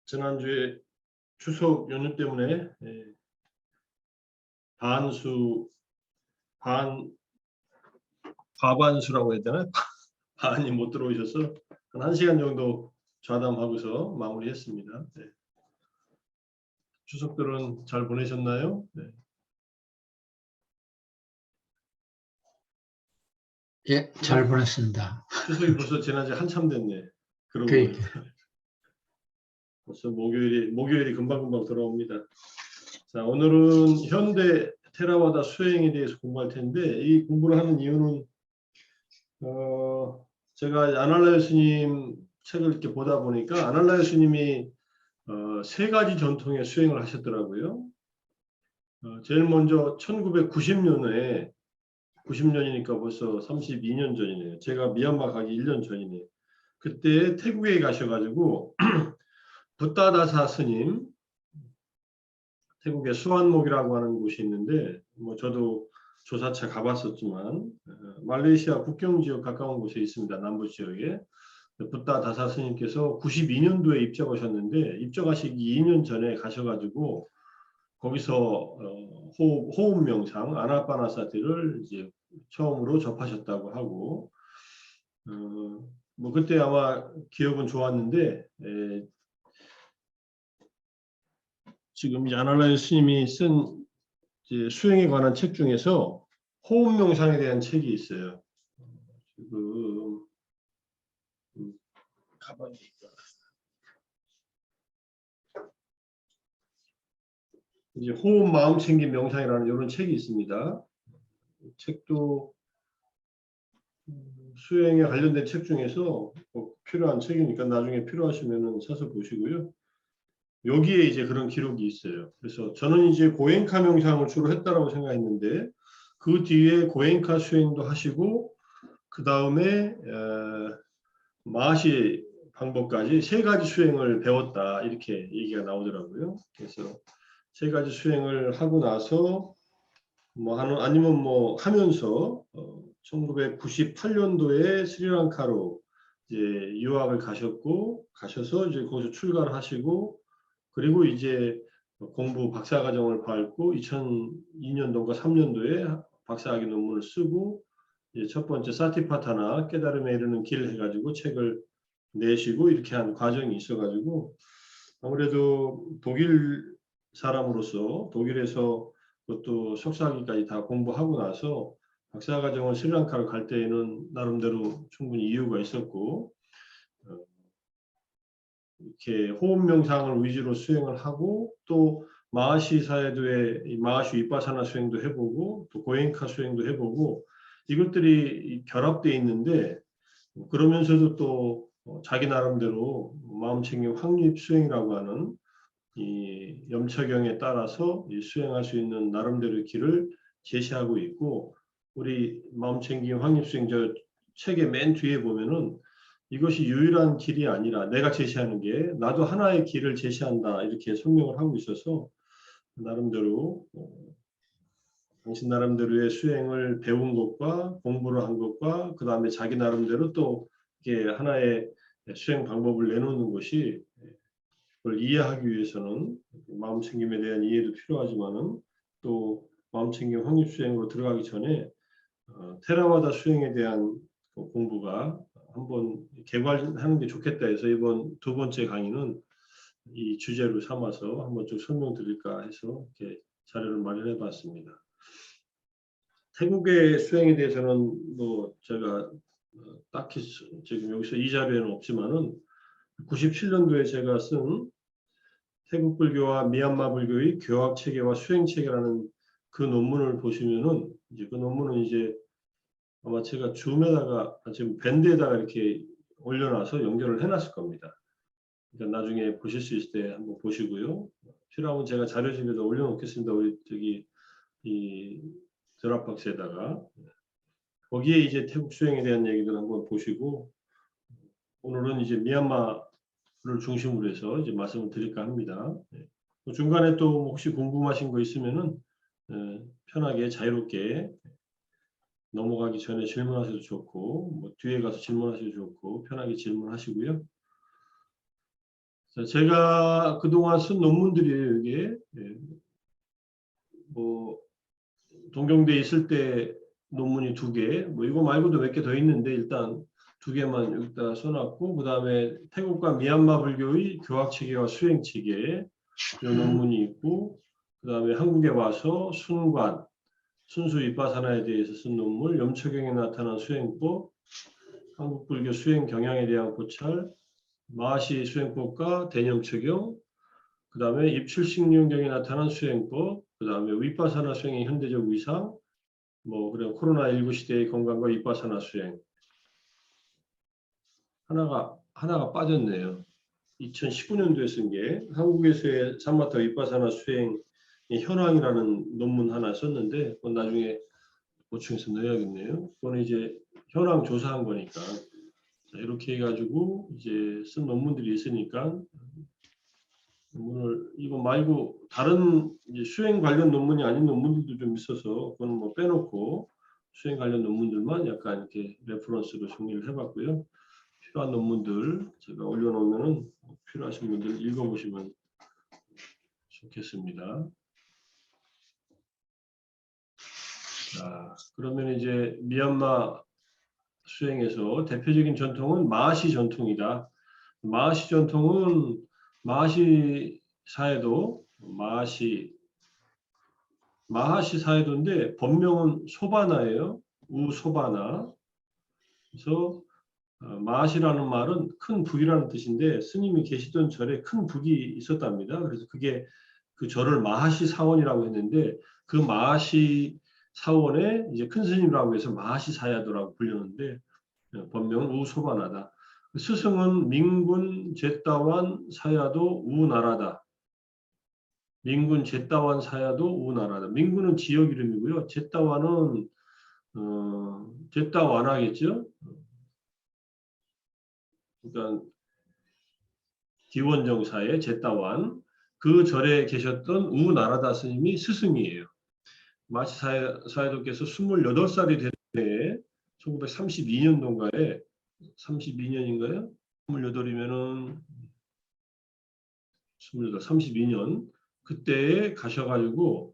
지난주에 추석 연휴 때문에 과반수라고 해야 되나? 반이 못 들어오셔서 한 1시간 정도 좌담하고서 마무리했습니다. 네. 추석들은 잘 보내셨나요? 네. 예, 잘 보냈습니다. 추석이 벌써 지난 지 한참 됐네. 그러고 그러니까. 벌써 목요일이 금방금방 돌아옵니다. 자, 오늘은 현대 테라와다 수행에 대해서 공부할 텐데, 이 공부를 하는 이유는 제가 아날라야 스님 책을 이렇게 보다 보니까 아날라야 스님이 3가지 전통의 수행을 하셨더라고요. 제일 먼저 1990년에 90년이니까 벌써 32년 전이네요. 제가 미얀마 가기 1년 전이네요. 그때 태국에 가셔가지고 붓다다사 스님, 태국의 수완목이라고 하는 곳이 있는데, 뭐 저도 조사차 가봤었지만 말레이시아 국경 지역 가까운 곳에 있습니다. 남부 지역에. 붓다다사 스님께서 92년도에 입적하셨는데, 입적하시기 2년 전에 가셔가지고 거기서 호흡 명상 아나파나사티를 이제 처음으로 접하셨다고 하고, 뭐 그때 아마 기억은 좋았는데, 지금 이제 아날라야 스님이 쓴 이제 수행에 관한 책 중에서 호흡 명상에 대한 책이 있어요. 지금 가방에 있다. 이제 호흡 마음 챙김 명상이라는 이런 책이 있습니다. 책도 수행에 관련된 책 중에서 필요한 책이니까 나중에 필요하시면은 사서 보시고요. 여기에 이제 그런 기록이 있어요. 그래서 저는 이제 고엔카 명상을 주로 했다라고 생각했는데, 그 뒤에 고엔카 수행도 하시고, 그 다음에 마시 방법까지 3가지 수행을 배웠다, 이렇게 얘기가 나오더라고요. 그래서 3가지 수행을 하고 나서 아니면 뭐 하면서 1998년도에 스리랑카로 이제 유학을 가셔서 이제 거기서 출가를 하시고, 그리고 이제 공부 박사과정을 밟고 2002년도인가 3년도에 박사학위 논문을 쓰고, 이제 첫 번째 사티파타나 깨달음에 이르는 길 해가지고 책을 내시고, 이렇게 한 과정이 있어가지고, 아무래도 독일 사람으로서 독일에서 그것도 석사학위까지 다 공부하고 나서 박사과정을 스리랑카로 갈 때에는 나름대로 충분히 이유가 있었고, 이렇게 호흡 명상을 위주로 수행을 하고, 또 마하시 사회도의 마하시 위파사나 수행도 해보고, 또 고엔카 수행도 해보고, 이것들이 결합되어 있는데, 그러면서도 또 자기 나름대로 마음챙김 확립 수행이라고 하는 이 염처경에 따라서 이 수행할 수 있는 나름대로의 길을 제시하고 있고, 우리 마음챙김 확립 수행 저 책의 맨 뒤에 보면은 이것이 유일한 길이 아니라 내가 제시하는 게 나도 하나의 길을 제시한다, 이렇게 설명을 하고 있어서 나름대로 당신 나름대로의 수행을 배운 것과 공부를 한 것과 그 다음에 자기 나름대로 또 이게 하나의 수행 방법을 내놓는 것이, 그걸 이해하기 위해서는 마음챙김에 대한 이해도 필요하지만은 또 마음챙김 확립 수행으로 들어가기 전에 테라와다 수행에 대한 공부가 한번 개발하는 게 좋겠다 해서 이번 2번째 강의는 이 주제로 삼아서 한번 좀 설명드릴까 해서 이렇게 자료를 마련해 봤습니다. 태국의 수행에 대해서는 뭐 제가 딱히 지금 여기서 이 자료에는 없지만은 97년도에 제가 쓴 태국 불교와 미얀마 불교의 교학 체계와 수행 체계라는 그 논문을 보시면은, 이제 그 논문은 이제 아마 제가 줌에다가 지금 밴드에다가 이렇게 올려놔서 연결을 해놨을 겁니다. 그러니까 나중에 보실 수 있을 때 한번 보시고요. 필요하면 제가 자료집에다 올려놓겠습니다. 우리 저기 이 드랍박스에다가. 거기에 이제 태국 수행에 대한 얘기들 한번 보시고, 오늘은 이제 미얀마를 중심으로 해서 이제 말씀을 드릴까 합니다. 중간에 또 혹시 궁금하신 거 있으면은 편하게 자유롭게 넘어가기 전에 질문하셔도 좋고, 뭐 뒤에 가서 질문하셔도 좋고, 편하게 질문하시고요. 자, 제가 그동안 쓴 논문들이에요, 이게. 예. 뭐 동경대에 있을 때 논문이 2개, 뭐 이거 말고도 몇 개 더 있는데 일단 2개만 여기다 써놨고, 그 다음에 태국과 미얀마 불교의 교학 체계와 수행 체계 이 논문이 있고, 그 다음에 한국에 와서 순관, 순수 윗바사나에 대해서 쓴 논문, 염초경에 나타난 수행법, 한국 불교 수행 경향에 대한 고찰, 마하시 수행법과 대념초경, 그 다음에 입출식륜경에 나타난 수행법, 그 다음에 윗바사나 수행의 현대적 위상, 뭐 그런 코로나19 시대의 건강과 윗바사나 수행. 하나가 빠졌네요. 2019년도에 쓴 게 한국에서의 사마타 윗바사나 수행의 현황이라는 논문 하나 썼는데, 그건 나중에 보충해서 넣어야겠네요. 그거는 이제 현황 조사한 거니까. 자, 이렇게 해가지고 이제 쓴 논문들이 있으니까, 논문을 이거 말고 다른 이제 수행 관련 논문이 아닌 논문들도 좀 있어서 그거는 뭐 빼놓고 수행 관련 논문들만 약간 이렇게 레퍼런스로 정리를 해봤고요. 필요한 논문들 제가 올려놓으면은 필요하신 분들 읽어보시면 좋겠습니다. 자, 그러면 이제 미얀마 수행에서 대표적인 전통은 마하시 전통이다. 마하시 전통은 마하시 사회도 마하시 사회도인데 본명은 소바나예요. 우소바나. 그래서 마하시라는 말은 큰 북이라는 뜻인데, 스님이 계시던 절에 큰 북이 있었답니다. 그래서 그게 그 절을 마하시 사원이라고 했는데, 그 마하시 사원에 이제 큰 스님이라고 해서 마하시 사야도라고 불렸는데, 본명은 우소바나다. 스승은 민군 제따완 사야도 우나라다. 민군 제따완 사야도 우나라다. 민군은 지역 이름이고요. 제따완은 제따완하겠죠. 그러니까 기원정사의 제따완, 그 절에 계셨던 우나라다 스님이 스승이에요. 마치 사야도께서 28살이 될 때 1932년도인가에 32년인가요? 28이면은 28, 32년 그때에 가셔가지고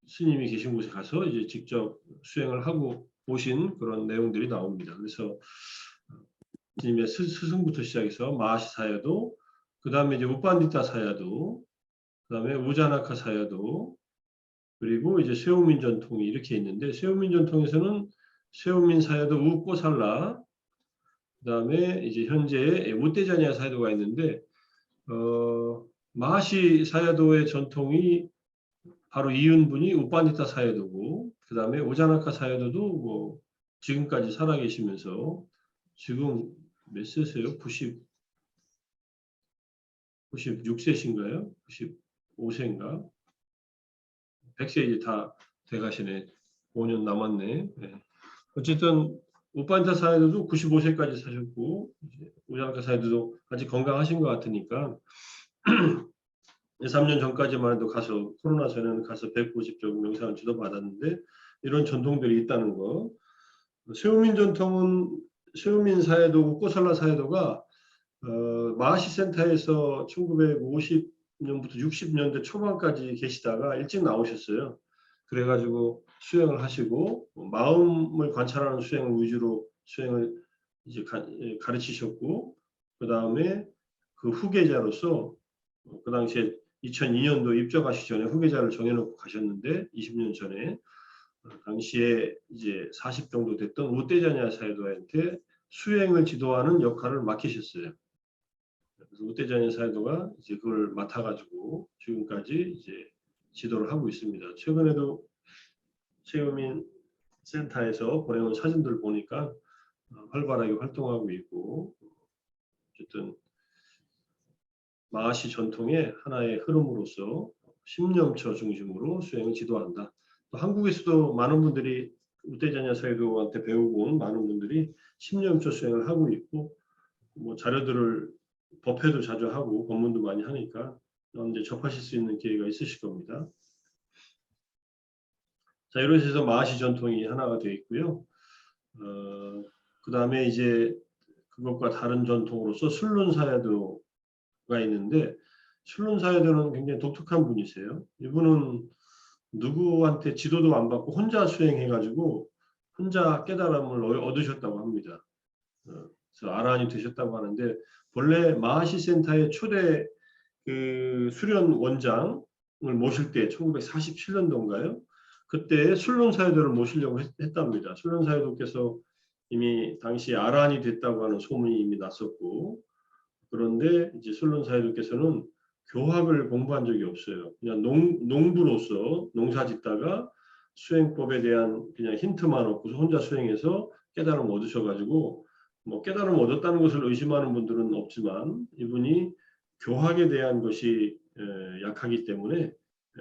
스님이 계신 곳에 가서 이제 직접 수행을 하고 보신 그런 내용들이 나옵니다. 그래서 스님의 스승부터 시작해서 마하시 사야도, 그 다음에 이제 우빤디타 사야도, 그 다음에 우자나카 사야도, 그리고 이제 세오민 전통이 이렇게 있는데, 세오민 전통에서는 세오민 사야도 우꼬살라, 그 다음에 이제 현재 우떼자니아 사야도가 있는데, 마하시 사야도의 전통이 바로 이은분이 우빤디타 사야도고, 그 다음에 우자나카 사야도도 뭐 지금까지 살아계시면서, 지금 몇 세세요? 96세신가요? 95세인가? 100세 이제 다 돼가시네. 5년 남았네. 네. 어쨌든 우빤디타 사야도도 95세까지 사셨고, 우자나카 사야도도 아직 건강하신 것 같으니까 3년 전까지만 해도 가서, 코로나 전에는 가서 뵙고 직접 명상을 지도받았는데 이런 전통들이 있다는 거. 세우민 전통은 세우민 사야도, 꼬살라 사야도가 마하시 센터에서 1950년부터 60년대 초반까지 계시다가 일찍 나오셨어요. 그래가지고 수행을 하시고 마음을 관찰하는 수행을 위주로 수행을 이제 가르치셨고, 그 다음에 그 후계자로서 그 당시에 2002년도 입적하시기 전에 후계자를 정해놓고 가셨는데 20년 전에 당시에 이제 40 정도 됐던 우떼자냐 사이도한테 수행을 지도하는 역할을 맡기셨어요. 그래서 우떼자냐 사이도가 이제 그걸 맡아가지고 지금까지 이제 지도를 하고 있습니다. 최근에도 최우민 센터에서 보내온 사진들 보니까 활발하게 활동하고 있고, 어쨌든 마하시 전통의 하나의 흐름으로서 심념처 중심으로 수행을 지도한다. 또 한국에서도 많은 분들이 우떼자냐 사이도한테 배우고 온 많은 분들이 심념처 수행을 하고 있고, 뭐 자료들을 법회도 자주 하고 법문도 많이 하니까 이제 접하실 수 있는 기회가 있으실 겁니다. 자, 이렇게 해서 마하시 전통이 하나가 되어 있고요. 그 다음에 이제 그것과 다른 전통으로서 술룬사야도 있는데 술론 사유도는 굉장히 독특한 분이세요. 이분은 누구한테 지도도 안 받고 혼자 수행해가지고 혼자 깨달음을 얻으셨다고 합니다. 그래서 아라한이 되셨다고 하는데 본래 마하시 센터의 초대 그 수련 원장을 모실 때 1947년도인가요? 그때 술론 사유도를 모시려고 했답니다. 술론 사유도께서 이미 당시 아라한이 됐다고 하는 소문이 이미 났었고 그런데 이제 술론 사유도께서는 교학을 공부한 적이 없어요. 그냥 농부로서 농사 짓다가 수행법에 대한 그냥 힌트만 얻고 혼자 수행해서 깨달음 얻으셔가지고 뭐 깨달음 얻었다는 것을 의심하는 분들은 없지만 이분이 교학에 대한 것이 약하기 때문에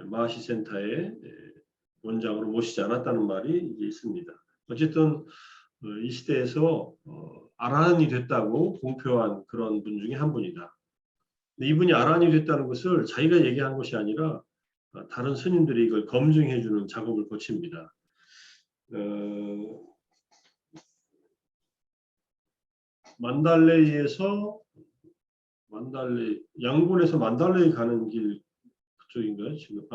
마하시 센터의 원장으로 모시지 않았다는 말이 이제 있습니다. 어쨌든 이 시대에서 아라한이 됐다고 공표한 그런 분 중에 한 분이다. 근데 이분이 아라한이 됐다는 것을 자기가 얘기한 것이 아니라 다른 스님들이 이걸 검증해주는 작업을 거칩니다. 양곤에서 만달레이 가는 길 그쪽인가요? 지금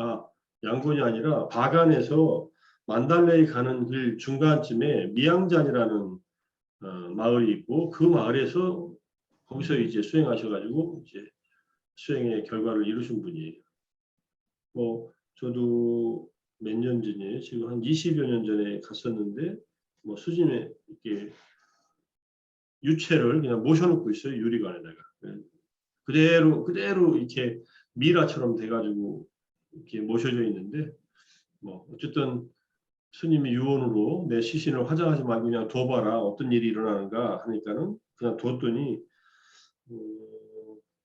양곤이 아니라 바간에서 만달레이 가는 길 중간쯤에 미양잔이라는 마을이 있고 그 마을에서 거기서 이제 수행하셔가지고 이제 수행의 결과를 이루신 분이에요. 뭐 저도 몇 년 전에 지금 한 20여 년 전에 갔었는데 뭐 수진에 이렇게 유체를 그냥 모셔놓고 있어요. 유리관에다가 그대로 이렇게 미라처럼 돼가지고 이렇게 모셔져 있는데 뭐 어쨌든 스님이 유언으로 내 시신을 화장하지 말고 그냥 둬봐라 어떤 일이 일어나는가 하니까는 그냥 뒀더니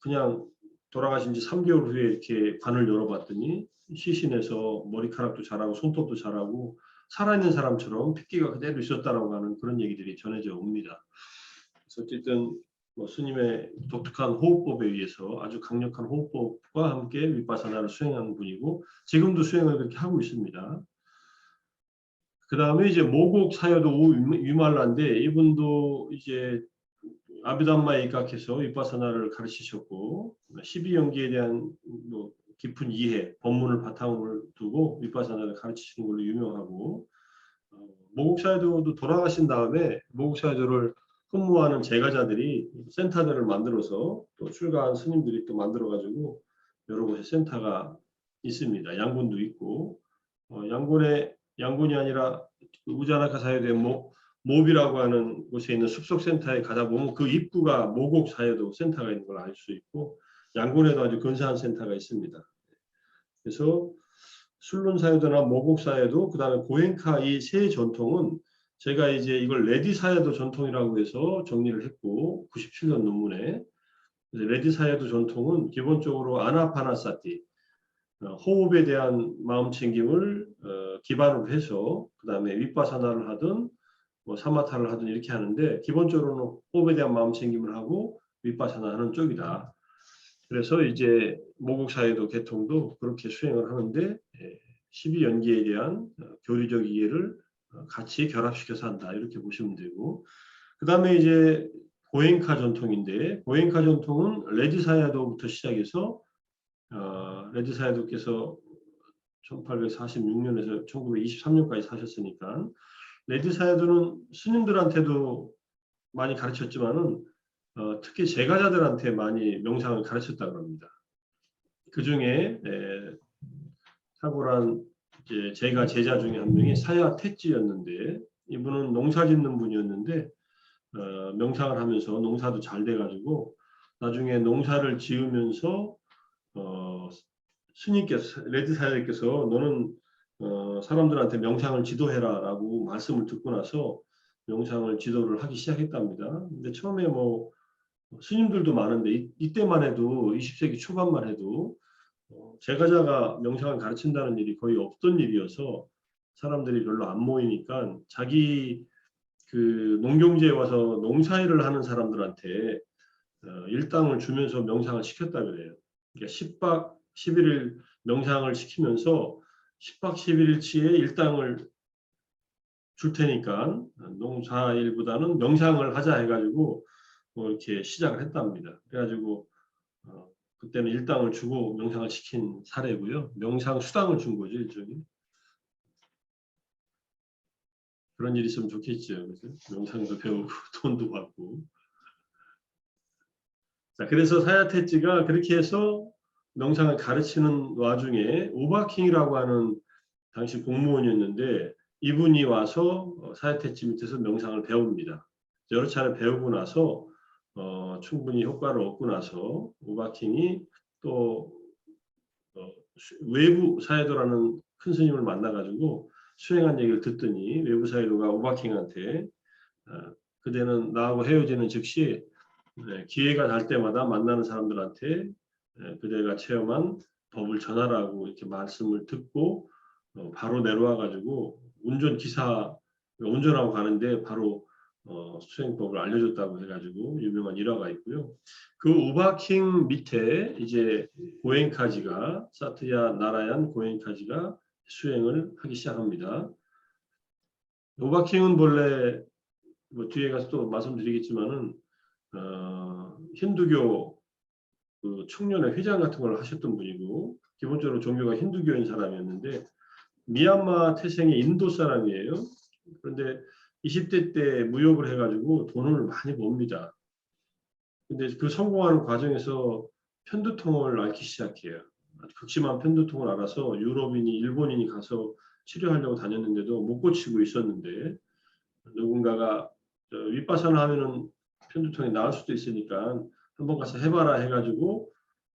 그냥 돌아가신 지 3개월 후에 이렇게 관을 열어봤더니 시신에서 머리카락도 자라고 손톱도 자라고 살아있는 사람처럼 핏기가 그대로 있었다라고 하는 그런 얘기들이 전해져 옵니다. 그래서 어쨌든 뭐 스님의 독특한 호흡법에 의해서 아주 강력한 호흡법과 함께 윗바사나를 수행하는 분이고 지금도 수행을 그렇게 하고 있습니다. 그 다음에 이제 모곡 사여도 위말라인데 이분도 이제 아비담마 일각해서 윗바사나를 가르치셨고 12연기에 대한 뭐 깊은 이해, 법문을 바탕으로 두고 윗바사나를 가르치시는 걸로 유명하고 모곡 사여도도 돌아가신 다음에 모곡 사여도를 흠모하는 제가자들이 센터들을 만들어서 또 출가한 스님들이 또 만들어가지고 여러 곳에 센터가 있습니다. 양곤도 있고 양곤이 아니라 우자나카 사여도의 몹이라고 하는 곳에 있는 숲속센터에 가다 보면 그 입구가 모곡 사여도 센터가 있는 걸 알 수 있고 양곤에도 아주 근사한 센터가 있습니다. 그래서 술론 사여도나 모곡 사여도 그다음에 고행카 이 세 전통은 제가 이제 이걸 레디 사여도 전통이라고 해서 정리를 했고 97년 논문에 레디 사여도 전통은 기본적으로 아나파나사티 호흡에 대한 마음 챙김을 기반으로 해서 그 다음에 윗바사나를 하든 뭐 사마타를 하든 이렇게 하는데 기본적으로는 호흡에 대한 마음 챙김을 하고 윗바사나 하는 쪽이다. 그래서 이제 모국사회도 계통도 그렇게 수행을 하는데 12연기에 대한 교리적 이해를 같이 결합시켜서 한다. 이렇게 보시면 되고 그 다음에 이제 고행카 전통인데 고행카 전통은 레디사야도부터 시작해서 레디사야도께서 1846년에서 1923년까지 사셨으니까 레디사야도는 스님들한테도 많이 가르쳤지만은 특히 제가자들한테 많이 명상을 가르쳤다고 합니다. 그 중에 탁월한 제가 제자 중에 한 명이 사야 태찌였는데 이분은 농사 짓는 분이었는데 명상을 하면서 농사도 잘 돼가지고 나중에 농사를 지으면서 스님께서 레드사야께서 너는 사람들한테 명상을 지도해라라고 말씀을 듣고 나서 명상을 지도를 하기 시작했답니다. 근데 처음에 뭐 스님들도 많은데 이때만 해도 20세기 초반만 해도 제가자가 명상을 가르친다는 일이 거의 없던 일이어서 사람들이 별로 안 모이니까 자기 그 농경지에 와서 농사일을 하는 사람들한테 일당을 주면서 명상을 시켰다 그래요. 그러니까 10박 11일 명상을 시키면서 10박 11일치의 일당을 줄 테니까 농사일보다는 명상을 하자 해가지고 뭐 이렇게 시작을 했답니다. 그래가지고 그때는 일당을 주고 명상을 시킨 사례고요. 명상 수당을 준 거죠, 일종의. 그런 일이 있으면 좋겠죠. 그래서 명상도 배우고 돈도 받고. 자, 그래서 사야테찌가 그렇게 해서 명상을 가르치는 와중에 오바킹이라고 하는 당시 공무원이었는데 이분이 와서 사야테찌 밑에서 명상을 배웁니다. 여러 차례 배우고 나서 충분히 효과를 얻고 나서 오바킹이 또 외부 사이도라는 큰 스님을 만나가지고 수행한 얘기를 듣더니 외부 사이도가 오바킹한테 그대는 나하고 헤어지는 즉시 기회가 날 때마다 만나는 사람들한테 그대가 체험한 법을 전하라고 이렇게 말씀을 듣고 바로 내려와 가지고 운전기사 운전하고 가는데 바로 수행법을 알려줬다고 해가지고 유명한 일화가 있고요. 그 우바킹 밑에 이제 고엔카지가 사트야 나라얀 고엔카지가 수행을 하기 시작합니다. 우바킹은 본래 뭐 뒤에 가서 또 말씀드리겠지만은 힌두교 그 청년회 회장 같은 걸 하셨던 분이고 기본적으로 종교가 힌두교인 사람이었는데 미얀마 태생의 인도 사람이에요. 그런데 20대 때 무역을 해가지고 돈을 많이 법니다. 근데 그 성공하는 과정에서 편두통을 앓기 시작해요. 극심한 편두통을 앓아서 유럽인이 일본인이 가서 치료하려고 다녔는데도 못 고치고 있었는데 누군가가 윗바사나 하면은 편두통이 나을 수도 있으니까 한번 가서 해봐라 해가지고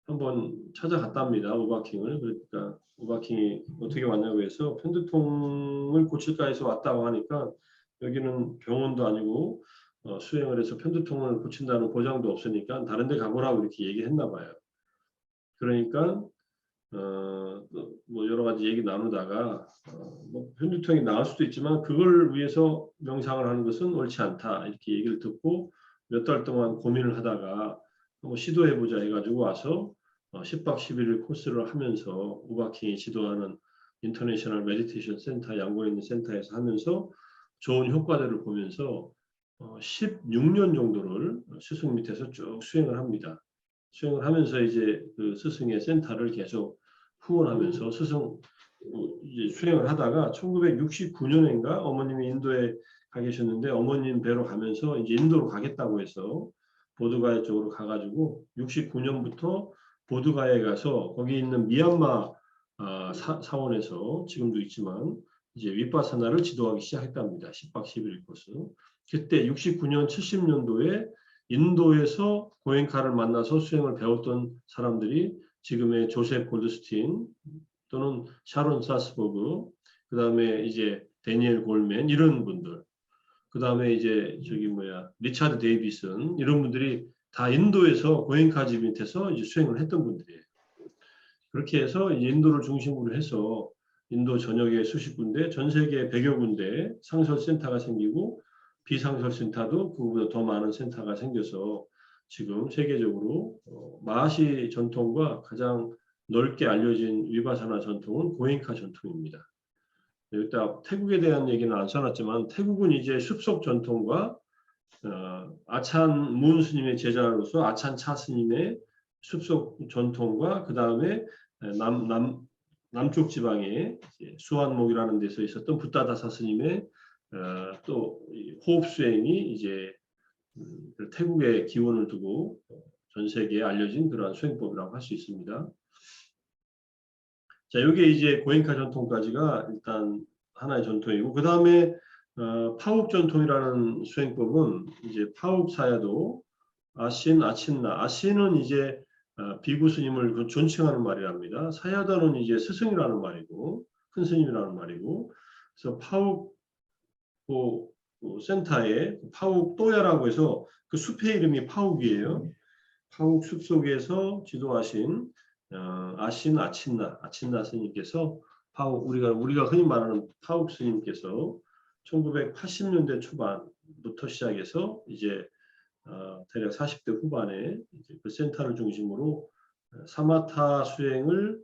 한번 찾아갔답니다. 오바킹을. 그러니까 오바킹이 어떻게 왔냐고 해서 편두통을 고칠까 해서 왔다고 하니까 여기는 병원도 아니고 수행을 해서 편두통을 고친다는 보장도 없으니까 다른 데 가보라고 이렇게 얘기했나 봐요. 그러니까 뭐 여러 가지 얘기 나누다가 뭐 편두통이 나을 수도 있지만 그걸 위해서 명상을 하는 것은 옳지 않다 이렇게 얘기를 듣고 몇 달 동안 고민을 하다가 한번 시도해보자 해가지고 와서 10박 11일 코스를 하면서 우바킹이 지도하는 인터내셔널 메디테이션 센터 양고에 있는 센터에서 하면서 좋은 효과들을 보면서 16년 정도를 스승 밑에서 쭉 수행을 합니다. 수행을 하면서 이제 그 스승의 센터를 계속 후원하면서 스승 이제 수행을 하다가 1969년인가 어머님이 인도에 가 계셨는데 어머님 뵈러 가면서 이제 인도로 가겠다고 해서 보드가야 쪽으로 가가지고 69년부터 보드가야에 가서 거기 있는 미얀마 사원에서 지금도 있지만 이제 윗바사나를 지도하기 시작했답니다. 10박 11일 코스. 그때 69년 70년도에 인도에서 고엔카를 만나서 수행을 배웠던 사람들이 지금의 조셉 골드스틴 또는 샤론 사스버그, 그 다음에 이제 데니엘 골맨 이런 분들, 그 다음에 이제 저기 뭐야 리차드 데이비슨 이런 분들이 다 인도에서 고엔카지 밑에서 이제 수행을 했던 분들이에요. 그렇게 해서 이제 인도를 중심으로 해서 인도 전역에 수십 군데, 전 세계 100여 군데 상설센터가 생기고 비상설센터도 그보다 더 많은 센터가 생겨서 지금 세계적으로 마하시 전통과 가장 넓게 알려진 위바사나 전통은 고엔카 전통입니다. 여기다 태국에 대한 얘기는 안 써놨지만 태국은 이제 숲속 전통과 아찬 문 스님의 제자로서 아찬 차 스님의 숲속 전통과 그 다음에 남쪽 지방에 수완목이라는 데서 있었던 붓다다사 스님의 또 호흡 수행이 이제 태국의 기원을 두고 전 세계에 알려진 그러한 수행법이라고 할 수 있습니다. 자, 이게 이제 고엔카 전통까지가 일단 하나의 전통이고 그 다음에 파욱 전통이라는 수행법은 이제 파욱 사야도 아신, 아친나, 아신은 이제 비구 스님을 존칭하는 말이랍니다. 사야다는 이제 스승이라는 말이고 큰 스님이라는 말이고 그래서 파욱 센터에 파욱 또야라고 해서 그 숲의 이름이 파욱이에요. 파욱 숲 속에서 지도하신 아신 아친나 스님께서 파욱 우리가 흔히 말하는 파욱 스님께서 1980년대 초반부터 시작해서 이제 대략 40대 후반에 이제 그 센터를 중심으로 사마타 수행을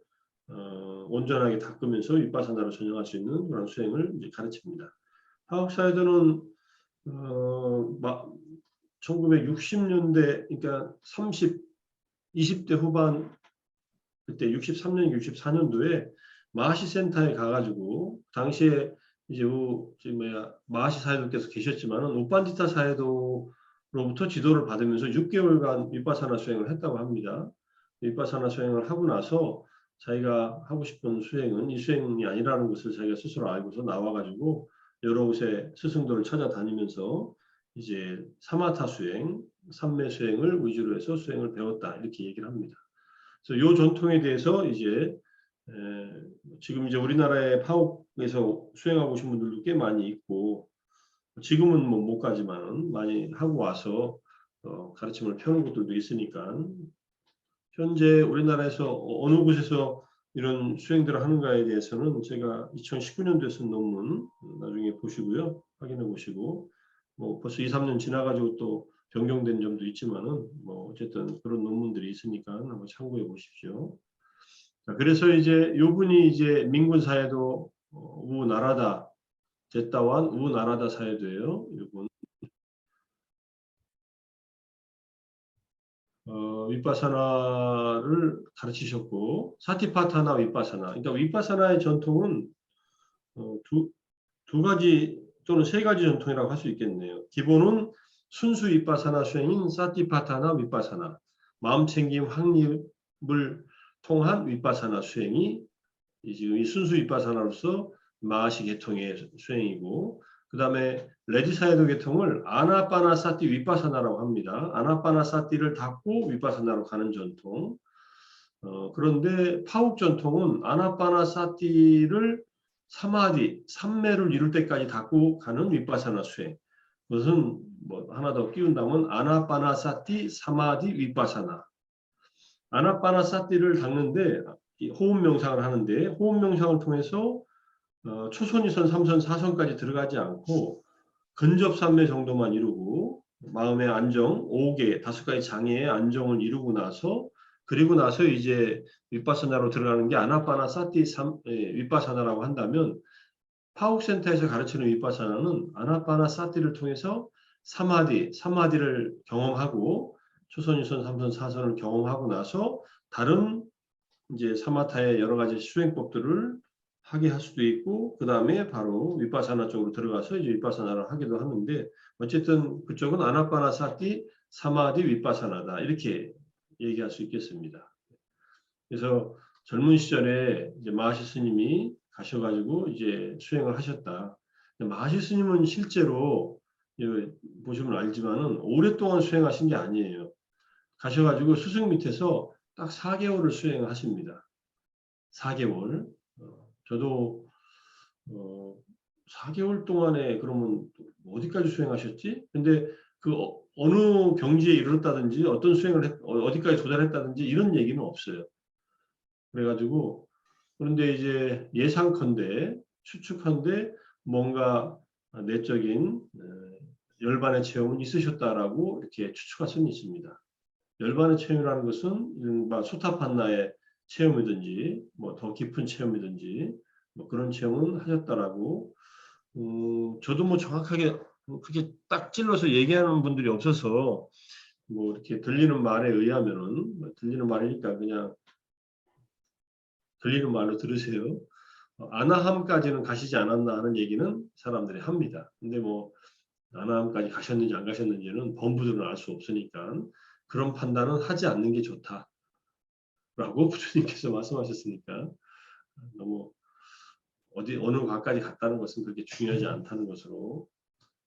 온전하게 닦으면서 윗바사나를 전형할 수 있는 그런 수행을 이제 가르칩니다. 파욱 사이드는 1960년대 그러니까 20대 후반 그때 63년, 64년도에 마하시 센터에 가가지고 당시에 이제 마하시 사회도께서 계셨지만은 오빤지타 사회도로부터 지도를 받으면서 6개월간 윗바사나 수행을 했다고 합니다. 윗바사나 수행을 하고 나서 자기가 하고 싶은 수행은 이 수행이 아니라는 것을 자기가 스스로 알고서 나와가지고 여러 곳에 스승들을 찾아다니면서 이제 사마타 수행, 삼매 수행을 위주로 해서 수행을 배웠다 이렇게 얘기를 합니다. 그래서 이 전통에 대해서 이제 지금 이제 우리나라의 파옥에서 수행하고 오신 분들도 꽤 많이 있고 지금은 뭐 못 가지만 많이 하고 와서 가르침을 펴는 곳들도 있으니까 현재 우리나라에서 어느 곳에서 이런 수행들을 하는가에 대해서는 제가 2019년도에 쓴 논문 나중에 보시고요. 확인해 보시고 뭐 벌써 2, 3년 지나가지고 또 변경된 점도 있지만은 뭐 어쨌든 그런 논문들이 있으니까 한번 참고해 보십시오. 자, 그래서 이제 요분이 이제 민군 사회도 우나라다 제타완 우나라다 사회도예요. 요분 윗바사나를 가르치셨고 사티파타나 윗바사나. 그러니까 윗바사나의 전통은 두 가지 또는 세 가지 전통이라고 할 수 있겠네요. 기본은 순수 윗바사나 수행인 사티파타나 윗바사나, 마음챙김 확립을 통한 윗바사나 수행이 지금 이 순수 윗바사나로서 마하시 계통의 수행이고, 그 다음에 레지사이도 계통을 아나빠나사티 윗바사나라고 합니다. 아나빠나사티를 닫고 윗바사나로 가는 전통. 그런데 파욱 전통은 아나빠나사티를 사마디, 삼매를 이룰 때까지 닫고 가는 윗바사나 수행. 그것은 뭐 하나 더 끼운다면 아나빠나사티, 사마디, 윗바사나. 아나빠나사티를 닦는데 호흡 명상을 하는데 호흡 명상을 통해서 초선, 2선, 3선, 4선까지 들어가지 않고 근접 삼매 정도만 이루고 마음의 안정, 5개, 5가지 장애의 안정을 이루고 나서 그리고 나서 이제 윗바사나로 들어가는 게 아나빠나사티 윗바사나라고 한다면 파옥센터에서 가르치는 윗바사나는 아나빠나사티를 통해서 사마디를 경험하고 초선, 2선, 3선, 4선을 경험하고 나서 다른 이제 사마타의 여러 가지 수행법들을 하게 할 수도 있고 그 다음에 바로 윗바사나 쪽으로 들어가서 이제 윗바사나를 하기도 하는데 어쨌든 그쪽은 아나빠나사티, 사마디, 윗바사나다 이렇게 얘기할 수 있겠습니다. 그래서 젊은 시절에 이제 마하시 스님이 가셔가지고 이제 수행을 하셨다. 마하시 스님은 실제로 보시면 알지만은 오랫동안 수행하신 게 아니에요. 가셔가지고 스승 밑에서 딱 4개월을 수행하십니다. 4개월. 저도 4개월 동안에 그러면 어디까지 수행하셨지? 근데 그 어느 경지에 이르렀다든지 어떤 수행을 어디까지 도달했다든지 이런 얘기는 없어요. 그래가지고 그런데 이제 예상컨대 추측컨대 뭔가 내적인 열반의 체험은 있으셨다라고 이렇게 추측할 수는 있습니다. 열반의 체험이라는 것은 이른바 소타판나의 체험이든지 뭐 더 깊은 체험이든지 뭐 그런 체험은 하셨다라고 저도 뭐 정확하게 그렇게 딱 찔러서 얘기하는 분들이 없어서 뭐 이렇게 들리는 말에 의하면은 들리는 말이니까 그냥 들리는 말로 들으세요. 아나함까지는 가시지 않았나 하는 얘기는 사람들이 합니다. 근데 뭐 아나함까지 가셨는지 안 가셨는지는 범부들은 알 수 없으니까 그런 판단은 하지 않는 게 좋다라고 부처님께서 말씀하셨으니까 너무 어느 과까지 갔다는 것은 그렇게 중요하지 않다는 것으로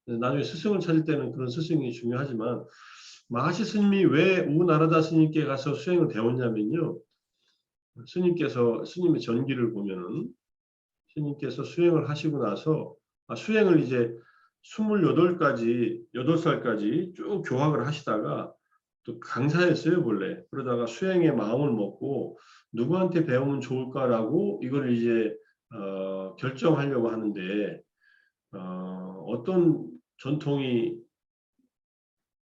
나중에 스승을 찾을 때는 그런 스승이 중요하지만 마하시 스님이 왜 우나라다 스님께 가서 수행을 배웠냐면요. 스님의 전기를 보면은 스님께서 수행을 하시고 나서 수행을 이제 8살까지 쭉 교학을 하시다가 또 강사였어요, 원래. 그러다가 수행의 마음을 먹고 누구한테 배우면 좋을까라고 이걸 이제 결정하려고 하는데 어떤 전통이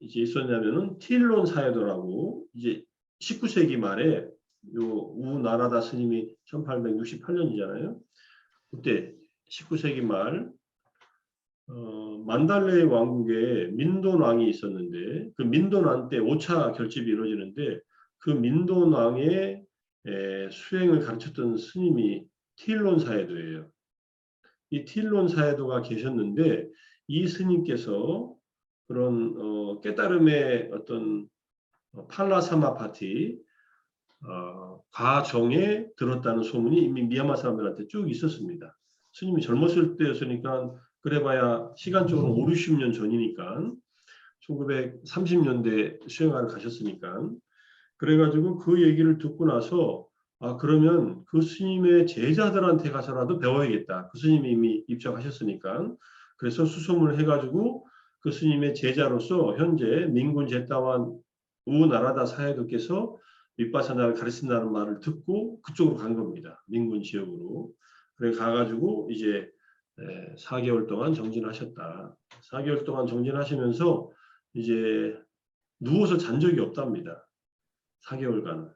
이제 있었냐면은 틸론 사회도라고 이제 19세기 말에 요 우나라다 스님이 1868년이잖아요. 그때 19세기 말 만달레 왕국에 민돈 왕이 있었는데 그 민돈 왕 때 5차 결집이 이루어지는데 그 민도낭의 수행을 가르쳤던 스님이 티일론 사해도예요. 이 티일론 사해도가 계셨는데 이 스님께서 그런 깨달음의 어떤 팔라사마파티 과정에 들었다는 소문이 이미 미얀마 사람들한테 쭉 있었습니다. 스님이 젊었을 때였으니까 그래봐야 시간적으로 5, 60년 전이니까 1930년대 수행하러 가셨으니까 그래가지고 그 얘기를 듣고 나서 그러면 그 스님의 제자들한테 가서라도 배워야겠다. 그 스님이 이미 입적하셨으니까 그래서 수소문을 해가지고 그 스님의 제자로서 현재 민군 제타완 우나라다 사해도께서 윗바사나를 가르친다는 말을 듣고 그쪽으로 간 겁니다. 민군 지역으로. 그래 가가지고 이제 4개월 동안 정진하셨다. 4개월 동안 정진하시면서 이제 누워서 잔 적이 없답니다. 4개월간.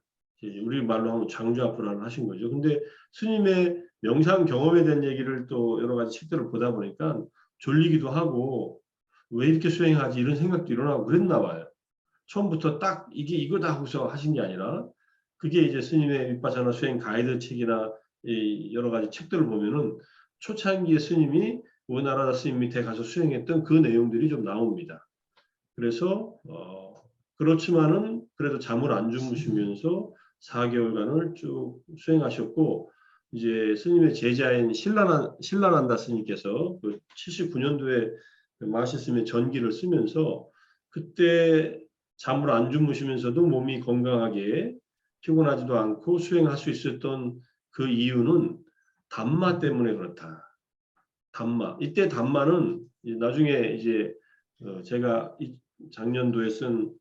우리 말로 하면 장좌불안을 하신 거죠. 근데 스님의 명상 경험에 대한 얘기를 또 여러 가지 책들을 보다 보니까 졸리기도 하고 왜 이렇게 수행하지 이런 생각도 일어나고 그랬나 봐요. 처음부터 딱 이게 이거다 하고서 하신 게 아니라 그게 이제 스님의 윗바사나 수행 가이드 책이나 여러 가지 책들을 보면은 초창기에 스님이 우나라다 스님 밑에 가서 수행했던 그 내용들이 좀 나옵니다. 그래서 그렇지만은 그래도 잠을 안 주무시면서 4개월간을 쭉 수행하셨고 이제 스님의 제자인 신라난다 스님께서 그 79년도에 마하시 스님의 전기를 쓰면서 그때 잠을 안 주무시면서도 몸이 건강하게 피곤하지도 않고 수행할 수 있었던 그 이유는 담마 때문에 그렇다. 담마. 이때 담마는 나중에 이제 제가 작년도에 쓴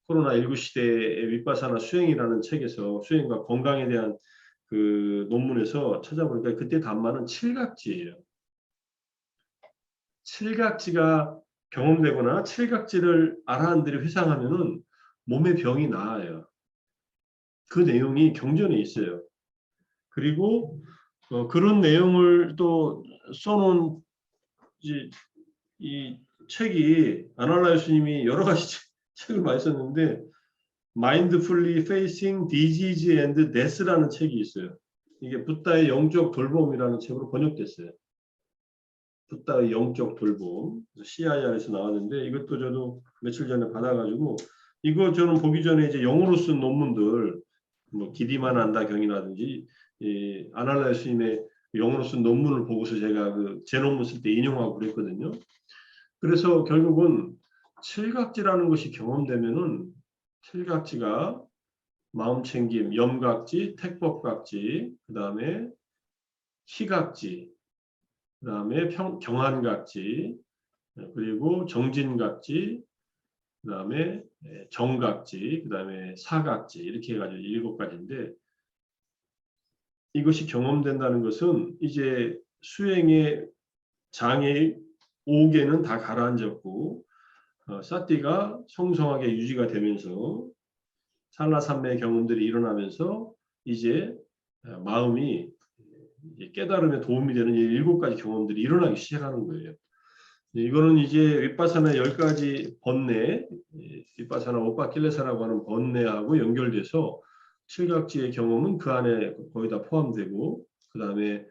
코로나19 시대의 윗바사나 수행이라는 책에서 수행과 건강에 대한 그 논문에서 찾아보니까 그때 담마는 칠각지예요. 칠각지가 경험되거나 칠각지를 아라한들이 회상하면은 몸의 병이 나아요. 그 내용이 경전에 있어요. 그리고 그런 내용을 또 써놓은 이 책이 아날라이 스님이 여러 가지 책을 많이 썼는데 Mindfully Facing Disease and Death라는 책이 있어요. 이게 붓다의 영적 돌봄이라는 책으로 번역됐어요. 붓다의 영적 돌봄, CIR에서 나왔는데 이것도 저도 며칠 전에 받아가지고 이거 저는 보기 전에 이제 영어로 쓴 논문들 뭐 기디만 안다 경이라든지 아날라이 스님의 영어로 쓴 논문을 보고서 제가 제 논문 쓸 때 인용하고 그랬거든요. 그래서 결국은 칠각지라는 것이 경험되면은 칠각지가 마음챙김, 염각지, 택법각지, 그 다음에 희각지, 그 다음에 경한각지, 그리고 정진각지, 그 다음에 정각지, 그 다음에 사각지 이렇게 해가지고 7가지인데 이것이 경험된다는 것은 이제 수행의 장애 5개는 다 가라앉았고 사띠가 성성하게 유지가 되면서 산라산매의 경험들이 일어나면서 이제 마음이 깨달음에 도움이 되는 7가지 경험들이 일어나기 시작하는 거예요. 이거는 이제 윗바사나 10가지 번뇌, 윗바사나 오빠킬레사라고 하는 번뇌하고 연결돼서 칠각지의 경험은 그 안에 거의 다 포함되고 그 다음에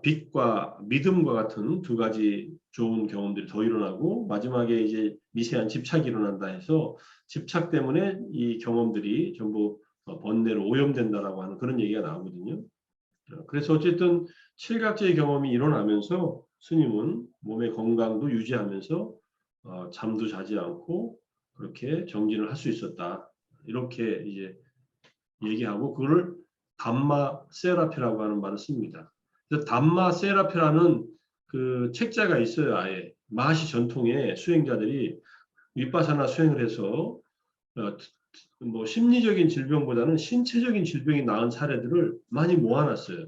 빛과 믿음과 같은 2가지 좋은 경험들이 더 일어나고 마지막에 이제 미세한 집착이 일어난다 해서 집착 때문에 이 경험들이 전부 번뇌로 오염된다라고 하는 그런 얘기가 나오거든요. 그래서 어쨌든 칠각지의 경험이 일어나면서 스님은 몸의 건강도 유지하면서 잠도 자지 않고 그렇게 정진을 할 수 있었다. 이렇게 이제 얘기하고 그걸 담마 세라피라고 하는 말을 씁니다. 그래서 담마 세라피라는 그 책자가 있어요. 아예 마하시 전통의 수행자들이 윗바사나 수행을 해서 뭐 심리적인 질병보다는 신체적인 질병이 나은 사례들을 많이 모아놨어요.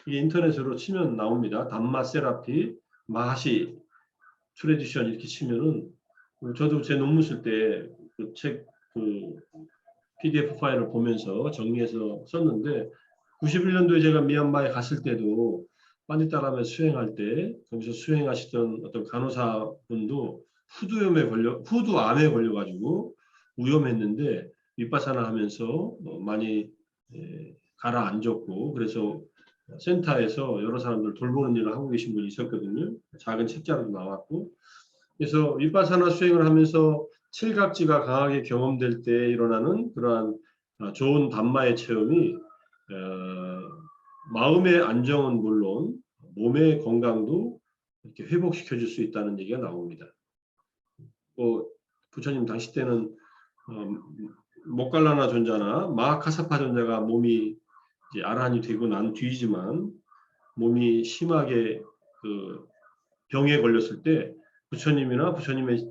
이게 인터넷으로 치면 나옵니다. 담마 세라피 마하시 트레디션 이렇게 치면은 저도 제 논문 쓸 때 그 책 PDF 파일을 보면서 정리해서 썼는데 91년도에 제가 미얀마에 갔을 때도 빠니따람에 수행할 때 거기서 수행하시던 어떤 간호사분도 후두암에 걸려가지고 위험했는데 윗바사나 하면서 많이 가라앉았고, 그래서 센터에서 여러 사람들 돌보는 일을 하고 계신 분이 있었거든요. 작은 책자로도 나왔고. 그래서 윗바사나 수행을 하면서 칠각지가 강하게 경험될 때 일어나는 그러한 좋은 담마의 체험이 마음의 안정은 물론 몸의 건강도 이렇게 회복시켜 줄 수 있다는 얘기가 나옵니다. 부처님 당시 때는 모칼라나 존자나 마하카사파 존자가 몸이 이제 아라한이 되고 난 뒤지만 몸이 심하게 그 병에 걸렸을 때 부처님이나 부처님의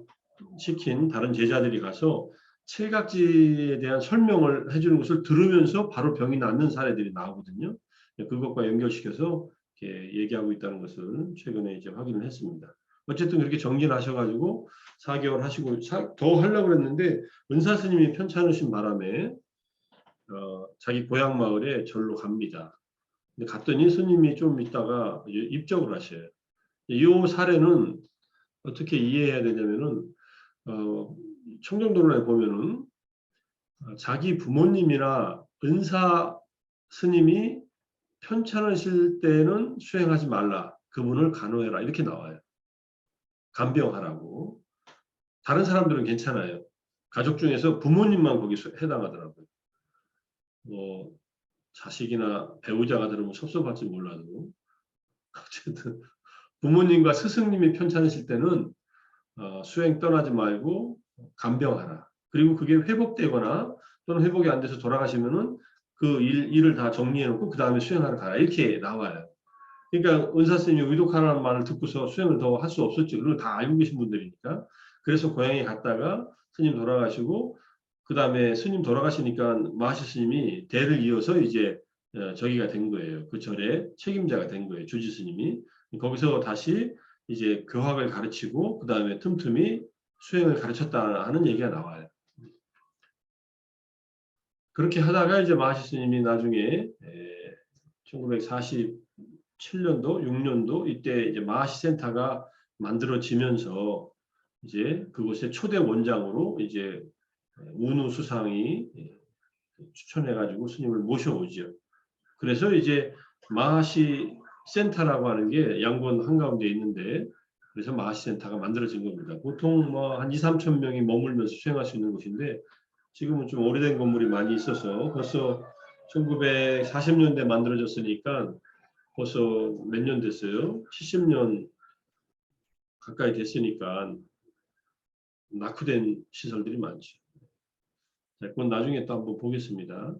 시킨 다른 제자들이 가서 칠각지에 대한 설명을 해주는 것을 들으면서 바로 병이 낫는 사례들이 나오거든요. 그것과 연결시켜서 이렇게 얘기하고 있다는 것을 최근에 이제 확인을 했습니다. 어쨌든 그렇게 정진하셔가지고 4개월 하시고 더 하려고 했는데 은사 스님이 편찮으신 바람에 자기 고향 마을에 절로 갑니다. 근데 갔더니 스님이 좀 있다가 입적을 하셔요. 이 사례는 어떻게 이해해야 되냐면은 청정도론에 보면은 자기 부모님이나 은사 스님이 편찮으실 때는 수행하지 말라. 그분을 간호해라. 이렇게 나와요. 간병하라고. 다른 사람들은 괜찮아요. 가족 중에서 부모님만 거기 해당하더라고요. 자식이나 배우자가 들으면 섭섭할지 몰라도 어쨌든 부모님과 스승님이 편찮으실 때는 수행 떠나지 말고 간병하라. 그리고 그게 회복되거나 또는 회복이 안 돼서 돌아가시면은 그 일을 다 정리해놓고 그 다음에 수행하러 가라. 이렇게 나와요. 그러니까 은사 스님이 의독하라는 말을 듣고서 수행을 더 할 수 없었죠. 그리고 다 알고 계신 분들이니까. 그래서 고향에 갔다가 스님 돌아가시고 그 다음에 스님 돌아가시니까 마하시 스님이 대를 이어서 이제 저기가 된 거예요. 그 절의 책임자가 된 거예요. 주지 스님이. 거기서 다시 이제 교학을 가르치고 그 다음에 틈틈이 수행을 가르쳤다 하는 얘기가 나와요. 그렇게 하다가 이제 마하시 스님이 나중에 1947년도, 6년도 이때 이제 마하시 센터가 만들어지면서 이제 그곳의 초대 원장으로 이제 운우 수상이 추천해가지고 스님을 모셔오죠. 그래서 이제 마하시 센터라고 하는 게 양곤 한가운데 있는데 그래서 마하시 센터가 만들어진 겁니다. 보통 뭐 한 2, 3천 명이 머물면서 수행할 수 있는 곳인데 지금은 좀 오래된 건물이 많이 있어서 벌써 1940년대 만들어졌으니까 벌써 몇 년 됐어요? 70년 가까이 됐으니까 낙후된 시설들이 많죠. 자, 그건 나중에 또 한번 보겠습니다.